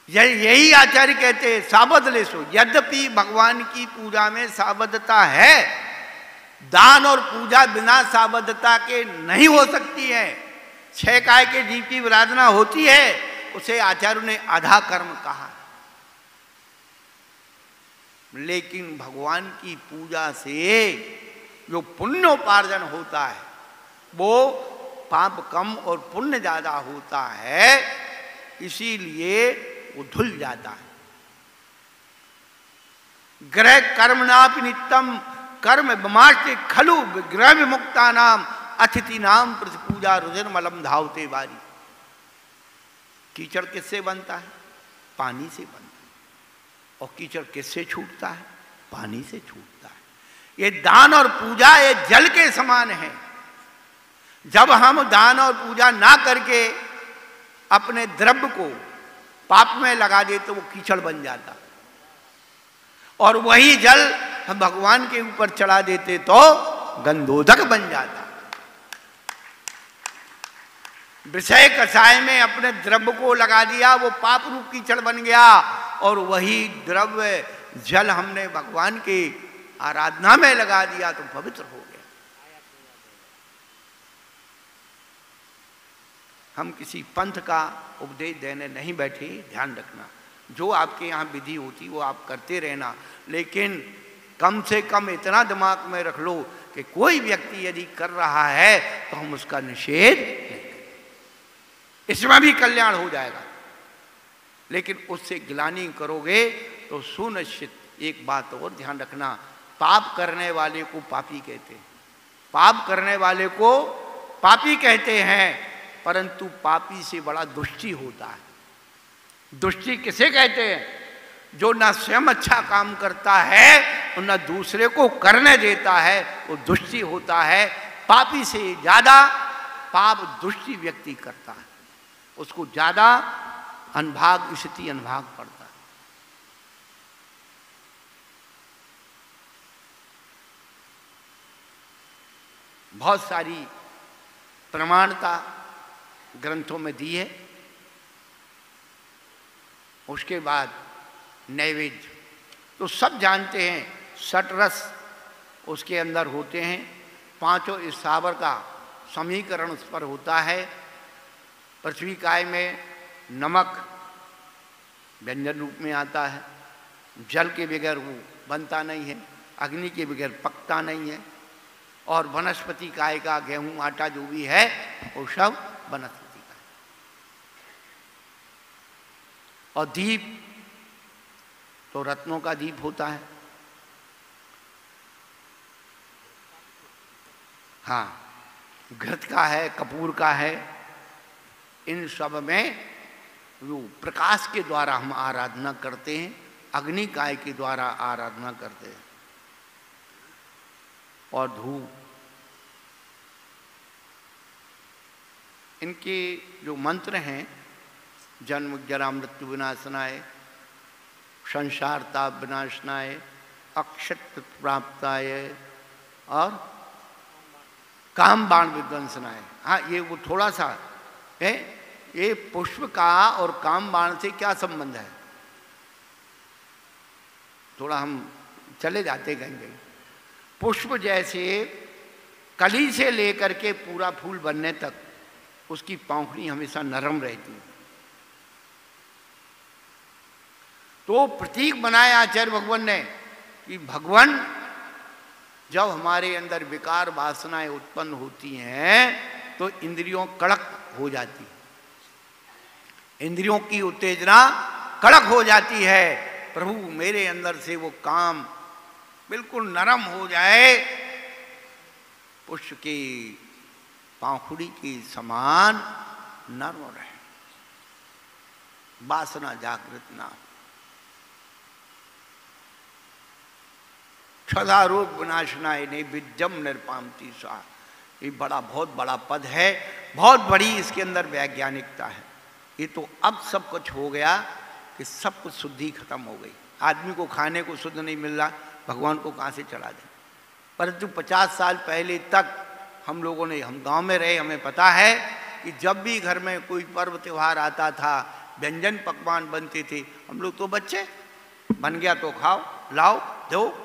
का। यही आचार्य कहते हैं साबद लेसो। यद्यपि भगवान की पूजा में साबद्धता है, दान और पूजा बिना साबद्धता के नहीं हो सकती है। 6 काय के जीव की आराधना होती है, उसे आचार्यों ने आधा कर्म कहा। लेकिन भगवान की पूजा से जो पुण्योपार्जन होता है वो पाप कम और पुण्य ज्यादा होता है, इसीलिए वो धुल जाता है। ग्रह कर्मणापि नित्यम कर्म विमार्ते खलु ग्रह विमुक्ता नाम अतिथि नाम प्रतिपूजा रुधिर मलम धावते बारी। कीचड़ किससे बनता है? पानी से बनता है। और कीचड़ किससे छूटता है? पानी से छूटता है। ये दान और पूजा ये जल के समान है। जब हम दान और पूजा ना करके अपने द्रव्य को पाप में लगा देते तो वो कीचड़ बन जाता, और वही जल हम भगवान के ऊपर चढ़ा देते तो गंधोदक बन जाता। विषय कषाय में अपने द्रव्य को लगा दिया, वो पाप रूप कीचड़ बन गया, और वही द्रव्य जल हमने भगवान की आराधना में लगा दिया तो पवित्र हो गया। हम किसी पंथ का उपदेश देने नहीं बैठे, ध्यान रखना। जो आपके यहाँ विधि होती वो आप करते रहना, लेकिन कम से कम इतना दिमाग में रख लो कि कोई व्यक्ति यदि कर रहा है तो हम उसका निषेध नहीं करें, इसमें भी कल्याण हो जाएगा। लेकिन उससे गिलानी करोगे तो सुनिश्चित एक बात और ध्यान रखना, पाप करने वाले को पापी कहते हैं, पाप करने वाले को पापी कहते हैं, परंतु पापी से बड़ा दुष्टी होता है। दुष्टी किसे कहते हैं? जो ना स्वयं अच्छा काम करता है और ना दूसरे को करने देता है, वो दुष्टी होता है। पापी से ज्यादा पाप दुष्टी व्यक्ति करता है, उसको ज्यादा अनभाग स्थिति अनभाग पड़ता है। बहुत सारी प्रमाणता ग्रंथों में दी है। उसके बाद नैवेद्य तो सब जानते हैं, षटरस उसके अंदर होते हैं, पांचों स्थावर का समीकरण उस पर होता है। पृथ्वी काय में नमक व्यंजन रूप में आता है, जल के बगैर वो बनता नहीं है, अग्नि के बगैर पकता नहीं है, और वनस्पति काय का गेहूं आटा जो भी है वो सब वनस्पति का। और दीप तो रत्नों का दीप होता है। हाँ, घृत का है, कपूर का है। इन सब में वो प्रकाश के द्वारा हम आराधना करते हैं, अग्नि काय के द्वारा आराधना करते हैं। और धूप, इनके जो मंत्र हैं, जन्म जरा मृत्यु विनाशनाय, संसार ताप विनाशनाय, अक्षत प्राप्ताय और काम बाण विध्वंसनाय। हाँ, ये वो थोड़ा सा है, ये पुष्प का और काम बाण से क्या संबंध है, थोड़ा हम चले जाते गए। पुष्प जैसे कली से लेकर के पूरा फूल बनने तक उसकी पंखुड़ी हमेशा नरम रहती है। तो प्रतीक बनाया आचार्य भगवान ने कि भगवान जब हमारे अंदर विकार वासनाएं उत्पन्न होती हैं तो इंद्रियों कड़क हो जाती है, इंद्रियों की उत्तेजना कड़क हो जाती है। प्रभु मेरे अंदर से वो काम बिल्कुल नरम हो जाए, पुष्प की पाखुड़ी की समान नरम रहे, वासना जागृत ना हो। क्षदा रोग विनाशनाय नैवेद्यम निर्पामति सा, ये बहुत बड़ा पद है, बहुत बड़ी इसके अंदर वैज्ञानिकता है। ये तो अब सब कुछ हो गया कि सब कुछ शुद्धि खत्म हो गई, आदमी को खाने को शुद्ध नहीं मिल रहा, भगवान को कहाँ से चढ़ा दें। परंतु 50 साल पहले तक हम लोगों ने, हम गांव में रहे, हमें पता है कि जब भी घर में कोई पर्व त्यौहार आता था, व्यंजन पकवान बनते थे, हम लोग तो बच्चे, बन गया तो खाओ, लाओ दो।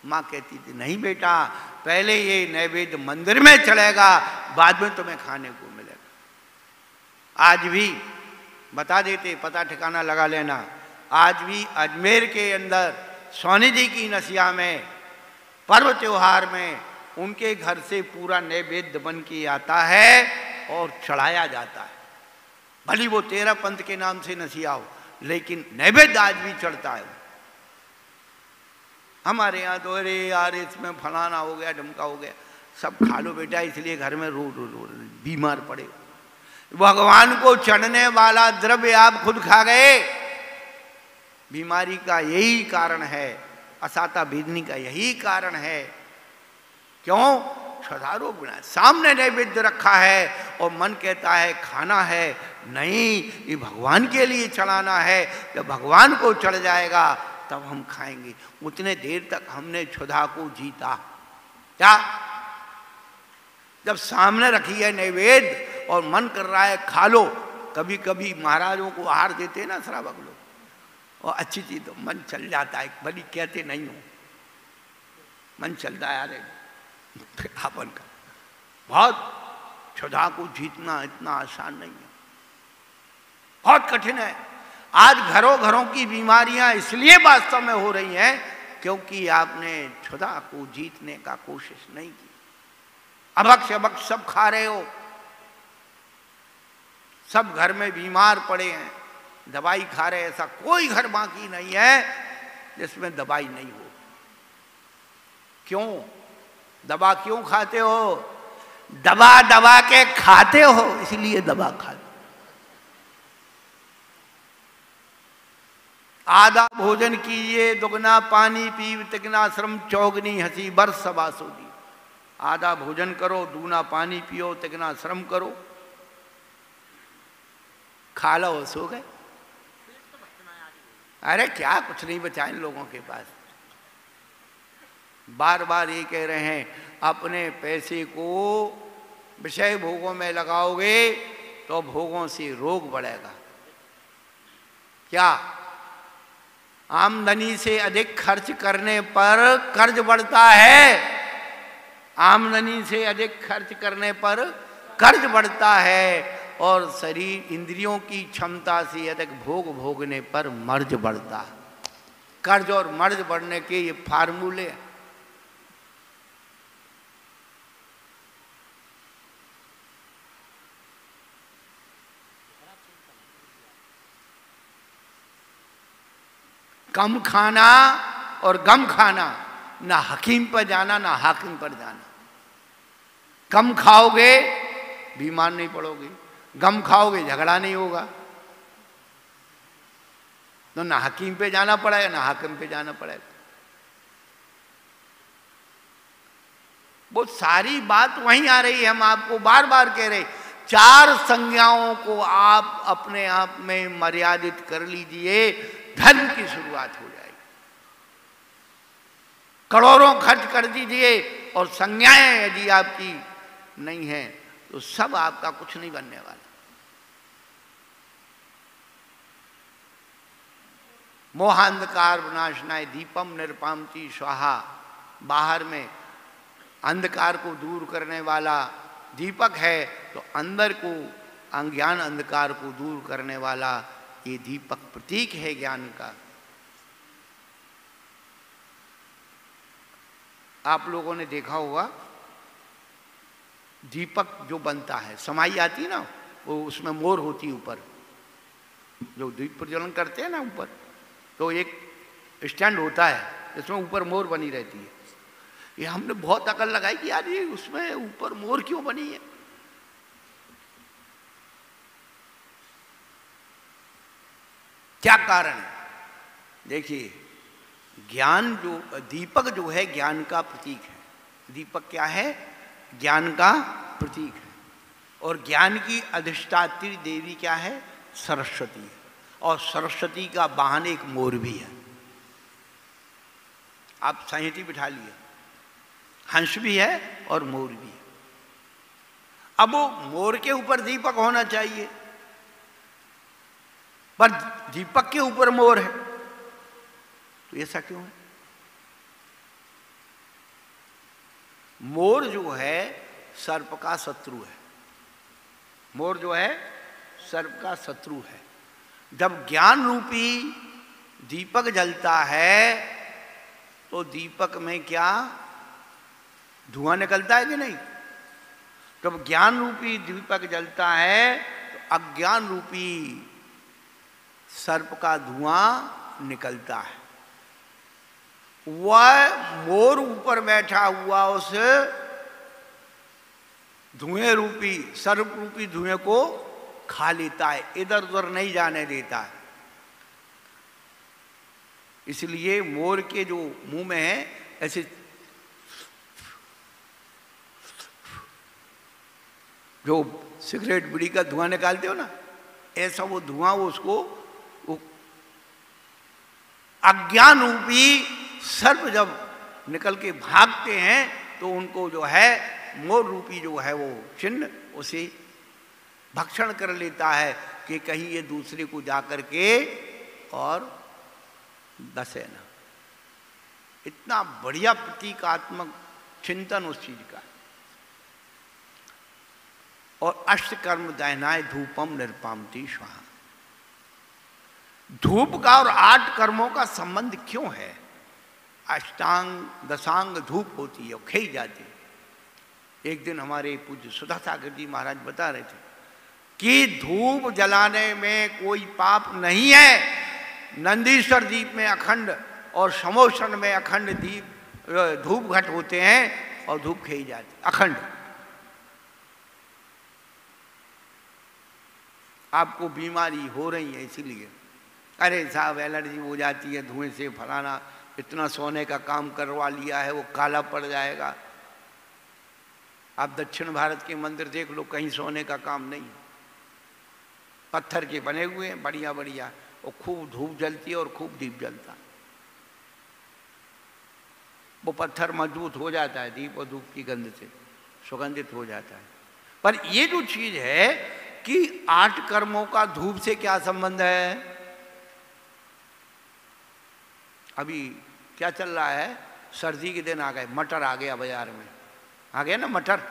माँ कहती थी नहीं बेटा, पहले ये नैवेद्य मंदिर में चढ़ेगा, बाद में तुम्हें खाने को मिलेगा। आज भी बता देते, पता ठिकाना लगा लेना, आज भी अजमेर के अंदर सोनी जी की नसिया में पर्व त्योहार में उनके घर से पूरा नैवेद्य बन के आता है और चढ़ाया जाता है। भली वो 13 पंथ के नाम से नसिया हो, लेकिन नैवेद्य आज भी चढ़ता है। हमारे यहाँ तो अरे यार इसमें फलाना हो गया, ढमका हो गया, सब खा लो बेटा, इसलिए घर में रो रो रो बीमार पड़े। भगवान को चढ़ने वाला द्रव्य आप खुद खा गए, बीमारी का यही कारण है, असाता भेदनी का यही कारण है। क्यों? क्षुधारोग बना, सामने नैवेद्य रखा है और मन कहता है खाना है, नहीं, ये भगवान के लिए चढ़ाना है। जब भगवान को चढ़ जाएगा तब हम खाएंगे। उतने देर तक हमने क्षुधा को जीता। क्या? जब सामने रखी है नैवेद्य और मन कर रहा है खा लो। कभी कभी महाराजों को आहार देते हैं ना श्रावक लोग, और अच्छी चीज तो मन चल जाता है, भली कहते नहीं हो, मन चलता है अरे अपन का। बहुत क्षुधा को जीतना इतना आसान नहीं है, बहुत कठिन है। आज घरों घरों की बीमारियां इसलिए वास्तव में हो रही हैं क्योंकि आपने क्षुधा को जीतने का कोशिश नहीं की। अभक्ष अभक्ष सब खा रहे हो, सब घर में बीमार पड़े हैं, दवाई खा रहे। ऐसा कोई घर बाकी नहीं है जिसमें दवाई नहीं हो। क्यों? दवा क्यों खाते हो? दवा दवा के खाते हो, इसलिए दवा खाते। आधा भोजन कीजिए, दुगना पानी पी, तिगना श्रम, चौगनी हंसी, बरस बासोदी। आधा भोजन करो, दूना पानी पियो, तिगना श्रम करो, खा लो, सो गए। अरे क्या कुछ नहीं बचा इन लोगों के पास। बार बार ये कह रहे हैं अपने पैसे को विषय भोगों में लगाओगे तो भोगों से रोग बढ़ेगा। क्या? आमदनी से अधिक खर्च करने पर कर्ज बढ़ता है, आमदनी से अधिक खर्च करने पर कर्ज बढ़ता है, और शरीर इंद्रियों की क्षमता से अधिक भोग भोगने पर मर्ज बढ़ता है। कर्ज और मर्ज बढ़ने के ये फार्मूले हैं। कम खाना और गम खाना, ना हकीम पर जाना ना हाकिम पर जाना। कम खाओगे बीमार नहीं पड़ोगे, गम खाओगे झगड़ा नहीं होगा। तो ना हकीम पे जाना पड़ेगा ना हाकिम पे जाना पड़ेगा। वो सारी बात वहीं आ रही है। हम आपको बार बार कह रहे, 4 संज्ञाओं को आप अपने आप में मर्यादित कर लीजिए, धर्म की शुरुआत हो जाएगी। करोड़ों खर्च कर दीजिए और संज्ञाएं यदि आपकी नहीं है तो सब आपका कुछ नहीं बनने वाला। मोहांधकार विनाशनाय दीपम निर्पामति स्वाहा। बाहर में अंधकार को दूर करने वाला दीपक है, तो अंदर को अज्ञान अंधकार को दूर करने वाला ये दीपक प्रतीक है ज्ञान का। आप लोगों ने देखा होगा दीपक जो बनता है, समाई आती है ना, वो उसमें मोर होती है ऊपर, जो दीप प्रज्वलन करते हैं ना ऊपर, तो एक स्टैंड होता है जिसमें ऊपर मोर बनी रहती है। ये हमने बहुत अकल लगाई कि यार ये उसमें ऊपर मोर क्यों बनी है। क्या कारण है? देखिए, ज्ञान जो दीपक जो है ज्ञान का प्रतीक है। दीपक क्या है? ज्ञान का प्रतीक है। और ज्ञान की अधिष्ठात्री देवी क्या है? सरस्वती है। और सरस्वती का वाहन एक मोर भी है। आप संहिता बिठा लिए, हंस भी है और मोर भी है। अब वो मोर के ऊपर दीपक होना चाहिए, पर दीपक के ऊपर मोर है, तो ऐसा क्यों है? मोर जो है सर्प का शत्रु है। मोर जो है सर्प का शत्रु है। जब ज्ञान रूपी दीपक जलता है तो दीपक में क्या? धुआं निकलता है कि नहीं? जब ज्ञान रूपी दीपक जलता है तो अज्ञान रूपी सर्प का धुआं निकलता है। वह मोर ऊपर बैठा हुआ उस धुएं रूपी सर्प रूपी धुएं को खा लेता है, इधर उधर नहीं जाने देता है। इसलिए मोर के जो मुंह में है ऐसे जो सिगरेट बीड़ी का धुआं निकालते हो ना, ऐसा वो धुआं उसको वो अज्ञान रूपी सर्प जब निकल के भागते हैं तो उनको जो है मोर रूपी जो है वो चिन्ह उसे भक्षण कर लेता है कि कहीं ये दूसरे को जाकर के और दसे ना। इतना बढ़िया प्रतीकात्मक चिंतन उस चीज का। और अष्टकर्म दहनाय धूपम निर्पामती स्वाहा। धूप का और 8 कर्मों का संबंध क्यों है? अष्टांग दशांग धूप होती है और खाई जाती है। एक दिन हमारे पूज्य सुधा सागर जी महाराज बता रहे थे कि धूप जलाने में कोई पाप नहीं है। नंदीश्वर दीप में अखंड और समोषण में अखंड दीप धूप घट होते हैं और धूप खाई जाती अखंड। आपको बीमारी हो रही है इसीलिए, अरे साहब एलर्जी हो जाती है धुएं से, फलाना इतना सोने का काम करवा लिया है वो काला पड़ जाएगा। आप दक्षिण भारत के मंदिर देख लो, कहीं सोने का काम नहीं, पत्थर के बने हुए हैं बढ़िया बढ़िया, और खूब धूप जलती है और खूब दीप जलता। वो पत्थर मजबूत हो जाता है दीप और धूप की गंध से, सुगंधित हो जाता है। पर ये जो चीज है कि 8 कर्मों का धूप से क्या संबंध है? अभी क्या चल रहा है, सर्दी के दिन आ गए, मटर आ गया बाजार में, आ गया ना मटर,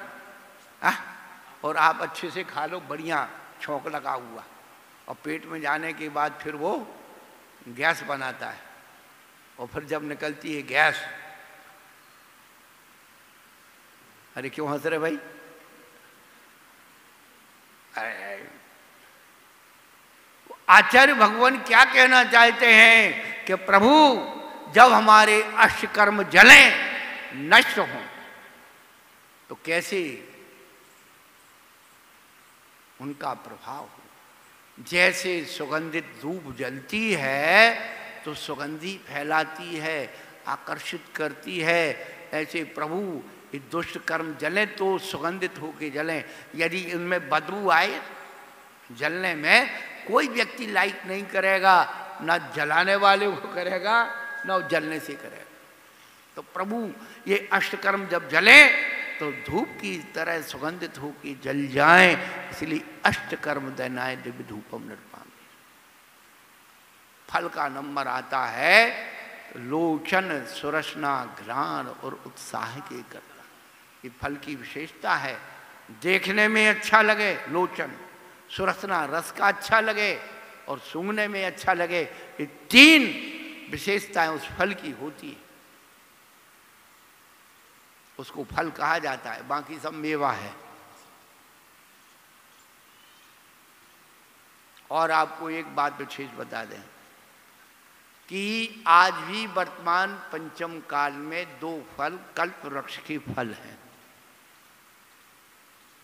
और आप अच्छे से खा लो, बढ़िया छौंक लगा हुआ, और पेट में जाने के बाद फिर वो गैस बनाता है, और फिर जब निकलती है गैस, अरे क्यों हंस रहे भाई? आचार्य भगवान क्या कहना चाहते हैं कि प्रभु जब हमारे अष्टकर्म जलें, नष्ट हों, तो कैसे उनका प्रभाव हो। जैसे सुगंधित धूप जलती है तो सुगंधी फैलाती है, आकर्षित करती है, ऐसे प्रभु ये दुष्ट कर्म जलें तो सुगंधित होके जलें। यदि इनमें बदबू आए जलने में, कोई व्यक्ति लाइक नहीं करेगा, ना जलाने वाले को करेगा ना जलने से करेगा। तो प्रभु ये अष्टकर्म जब जले तो धूप की तरह सुगंधित होकर जल जाएं, इसलिए अष्टकर्म दहनाय दिव्य धूपम निर्पाम। फल का नंबर आता है लोचन सुरसना घ्राण और उत्साह के करना। ये फल की विशेषता है, देखने में अच्छा लगे लोचन, सुरसना रस का अच्छा लगे, और सूंघने में अच्छा लगे। ये 3 विशेषताएं उस फल की होती है, उसको फल कहा जाता है, बाकी सब मेवा है। और आपको एक बात विशेष बता दें कि आज भी वर्तमान पंचम काल में 2 फल कल्प वृक्ष के फल हैं,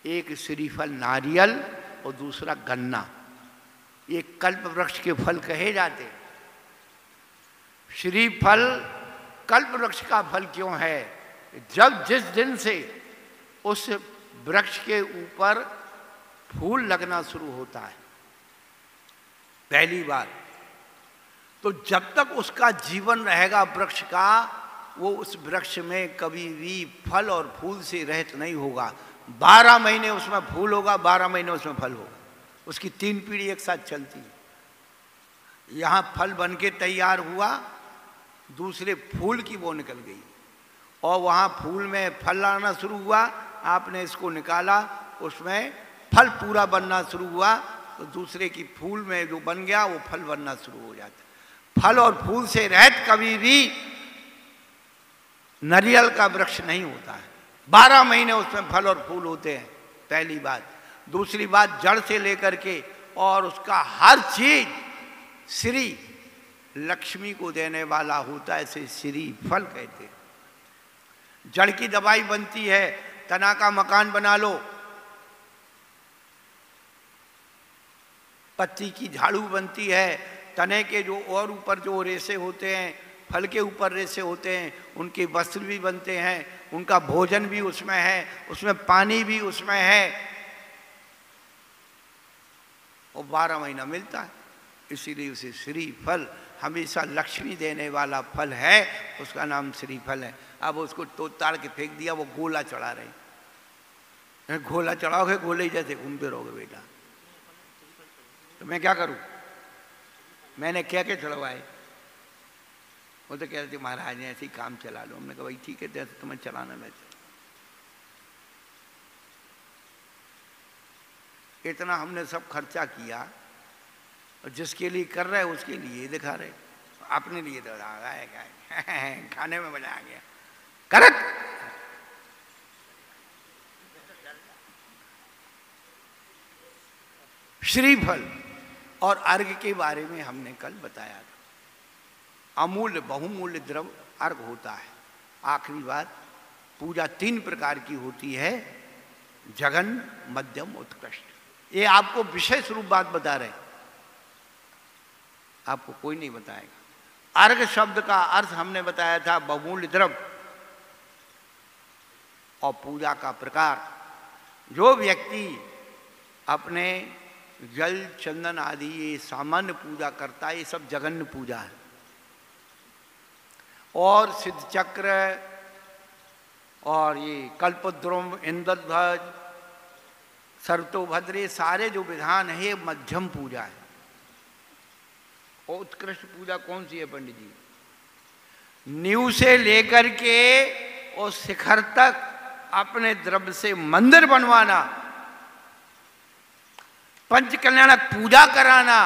एक श्रीफल नारियल और दूसरा गन्ना। ये कल्प वृक्ष के फल कहे जाते। श्रीफल कल्प वृक्ष का फल क्यों है? जब जिस दिन से उस वृक्ष के ऊपर फूल लगना शुरू होता है पहली बार, तो जब तक उसका जीवन रहेगा वृक्ष का, वो उस वृक्ष में कभी भी फल और फूल से रहित नहीं होगा। 12 महीने उसमें फूल होगा, 12 महीने उसमें फल होगा। उसकी 3 पीढ़ी एक साथ चलती है। यहाँ फल बन के तैयार हुआ, दूसरे फूल की वो निकल गई, और वहाँ फूल में फल लाना शुरू हुआ, आपने इसको निकाला, उसमें फल पूरा बनना शुरू हुआ, तो दूसरे की फूल में जो बन गया वो फल बनना शुरू हो जाता है। फल और फूल से रहित कभी भी नारियल का वृक्ष नहीं होता है। 12 महीने उसमें फल और फूल होते हैं, पहली बात। दूसरी बात, जड़ से लेकर के और उसका हर चीज श्री लक्ष्मी को देने वाला होता है, इसे श्री फल कहते हैं। जड़ की दवाई बनती है, तना का मकान बना लो, पत्ती की झाड़ू बनती है, तने के जो और ऊपर जो रेशे होते हैं, फल के ऊपर रेशे होते हैं, उनके वस्त्र भी बनते हैं, उनका भोजन भी उसमें है, उसमें पानी भी उसमें है, और 12 महीना मिलता है। इसीलिए उसे श्री फल, हमेशा लक्ष्मी देने वाला फल है, उसका नाम श्री फल है। अब उसको तोड़ ताड़ के फेंक दिया, वो गोला चढ़ा रहे। गोला चढ़ाओगे, गोले ही जैसे घूमते रहोगे बेटा। तो मैं क्या करूं? मैंने क्या क्या चढ़वाए? वो तो कह रहे थे महाराज ने ऐसे ही काम चला लो। हमने कहा भाई ठीक है, जैसे तुम्हें चलाना मैं चला। इतना हमने सब खर्चा किया, और जिसके लिए कर रहे उसके लिए दिखा रहे, अपने लिए तो खाने में मजा आ गया। करेक्ट। श्रीफल और अर्घ के बारे में हमने कल बताया था। अमूल्य बहुमूल्य द्रव्य अर्घ होता है। आखिरी बात, पूजा 3 प्रकार की होती है, जघन, मध्यम, उत्कृष्ट। ये आपको विशेष रूप बात बता रहे, आपको कोई नहीं बताएगा। अर्घ शब्द का अर्थ हमने बताया था बहुमूल्य द्रव्य और पूजा का प्रकार। जो व्यक्ति अपने जल चंदन आदि ये सामान्य पूजा करता है, ये सब जघन्य पूजा है। और सिद्ध चक्र और ये कल्पद्रुम, इंद्रध्वज, सर्वतोभद्र, सारे जो विधान है ये मध्यम पूजा है। और उत्कृष्ट पूजा कौन सी है पंडित जी? नींव से लेकर के और शिखर तक अपने द्रव्य से मंदिर बनवाना, पंच कल्याणक पूजा कराना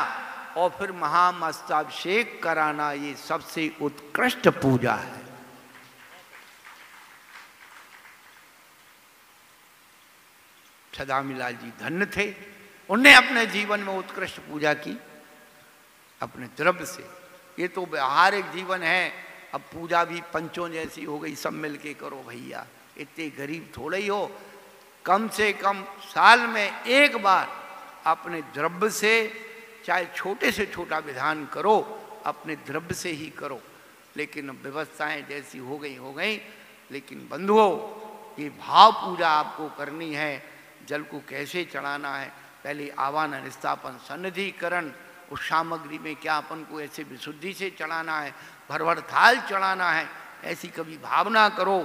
और फिर महामस्ताभिषेक कराना, ये सबसे उत्कृष्ट पूजा है। छदामीलाल जी धन्य थे, उन्हें अपने जीवन में उत्कृष्ट पूजा की अपने द्रव्य से। ये तो व्यवहारिक जीवन है, अब पूजा भी पंचों जैसी हो गई, सब मिलके करो भैया। इतने गरीब थोड़े ही हो, कम से कम साल में एक बार अपने द्रव्य से, चाहे छोटे से छोटा विधान करो, अपने द्रव्य से ही करो। लेकिन व्यवस्थाएं जैसी हो गई। लेकिन बंधुओं, ये भाव पूजा आपको करनी है। जल को कैसे चढ़ाना है, पहले आवाहन, स्थापन, सन्निधिकरण, उस सामग्री में क्या अपन को ऐसे विशुद्धि से चढ़ाना है, भर थाल चढ़ाना है। ऐसी कभी भावना करो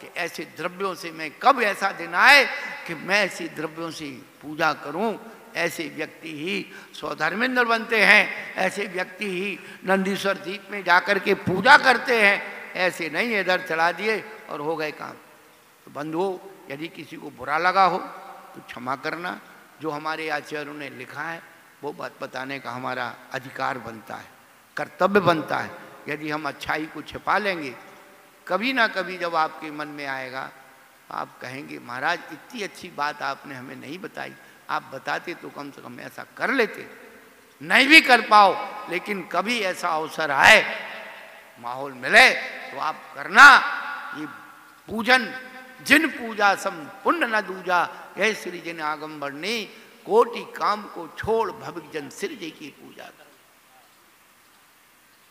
कि ऐसे द्रव्यों से मैं कब ऐसा दिन आए कि मैं ऐसे द्रव्यों से पूजा करूं। ऐसे व्यक्ति ही स्वधर्मेंद्र बनते हैं, ऐसे व्यक्ति ही नंदीश्वर द्वीप में जाकर के पूजा करते हैं। ऐसे नहीं इधर चला दिए और हो गए काम। तो बंधुओं, यदि किसी को बुरा लगा हो तो क्षमा करना। जो हमारे आचार्यों ने लिखा है वो बात बताने का हमारा अधिकार बनता है, कर्तव्य बनता है। यदि हम अच्छाई को छिपा लेंगे, कभी ना कभी जब आपके मन में आएगा आप कहेंगे महाराज इतनी अच्छी बात आपने हमें नहीं बताई, आप बताते तो कम से कम ऐसा कर लेते। नहीं भी कर पाओ, लेकिन कभी ऐसा अवसर आए, माहौल मिले तो आप करना। ये पूजन जिन पूजा सम पुण्य न दूजा, यह श्री जिन आगम बढ़नी, कोटि काम को छोड़ भविक जन सिर जी की पूजा कर।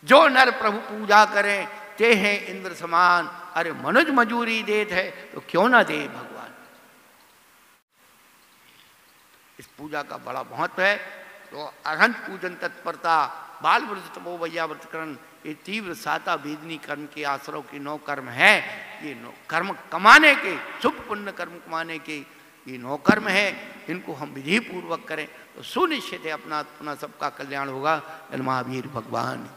जो नर प्रभु पूजा करें ते हैं इंद्र समान, अरे मनुज मजूरी देत है तो क्यों ना दे भगवान। इस पूजा का बड़ा महत्व है। तो अरहंत पूजन तत्परता, बाल व्रत, तपो वैयाव्रतकरण, ये तीव्र साता वेदनी कर्म के आश्रव के 9 कर्म हैं। ये 9 कर्म कमाने के, शुभ पुण्य कर्म कमाने के ये 9 कर्म है। इनको हम विधि पूर्वक करें तो सुनिश्चित है अपना सबका कल्याण होगा। महावीर भगवान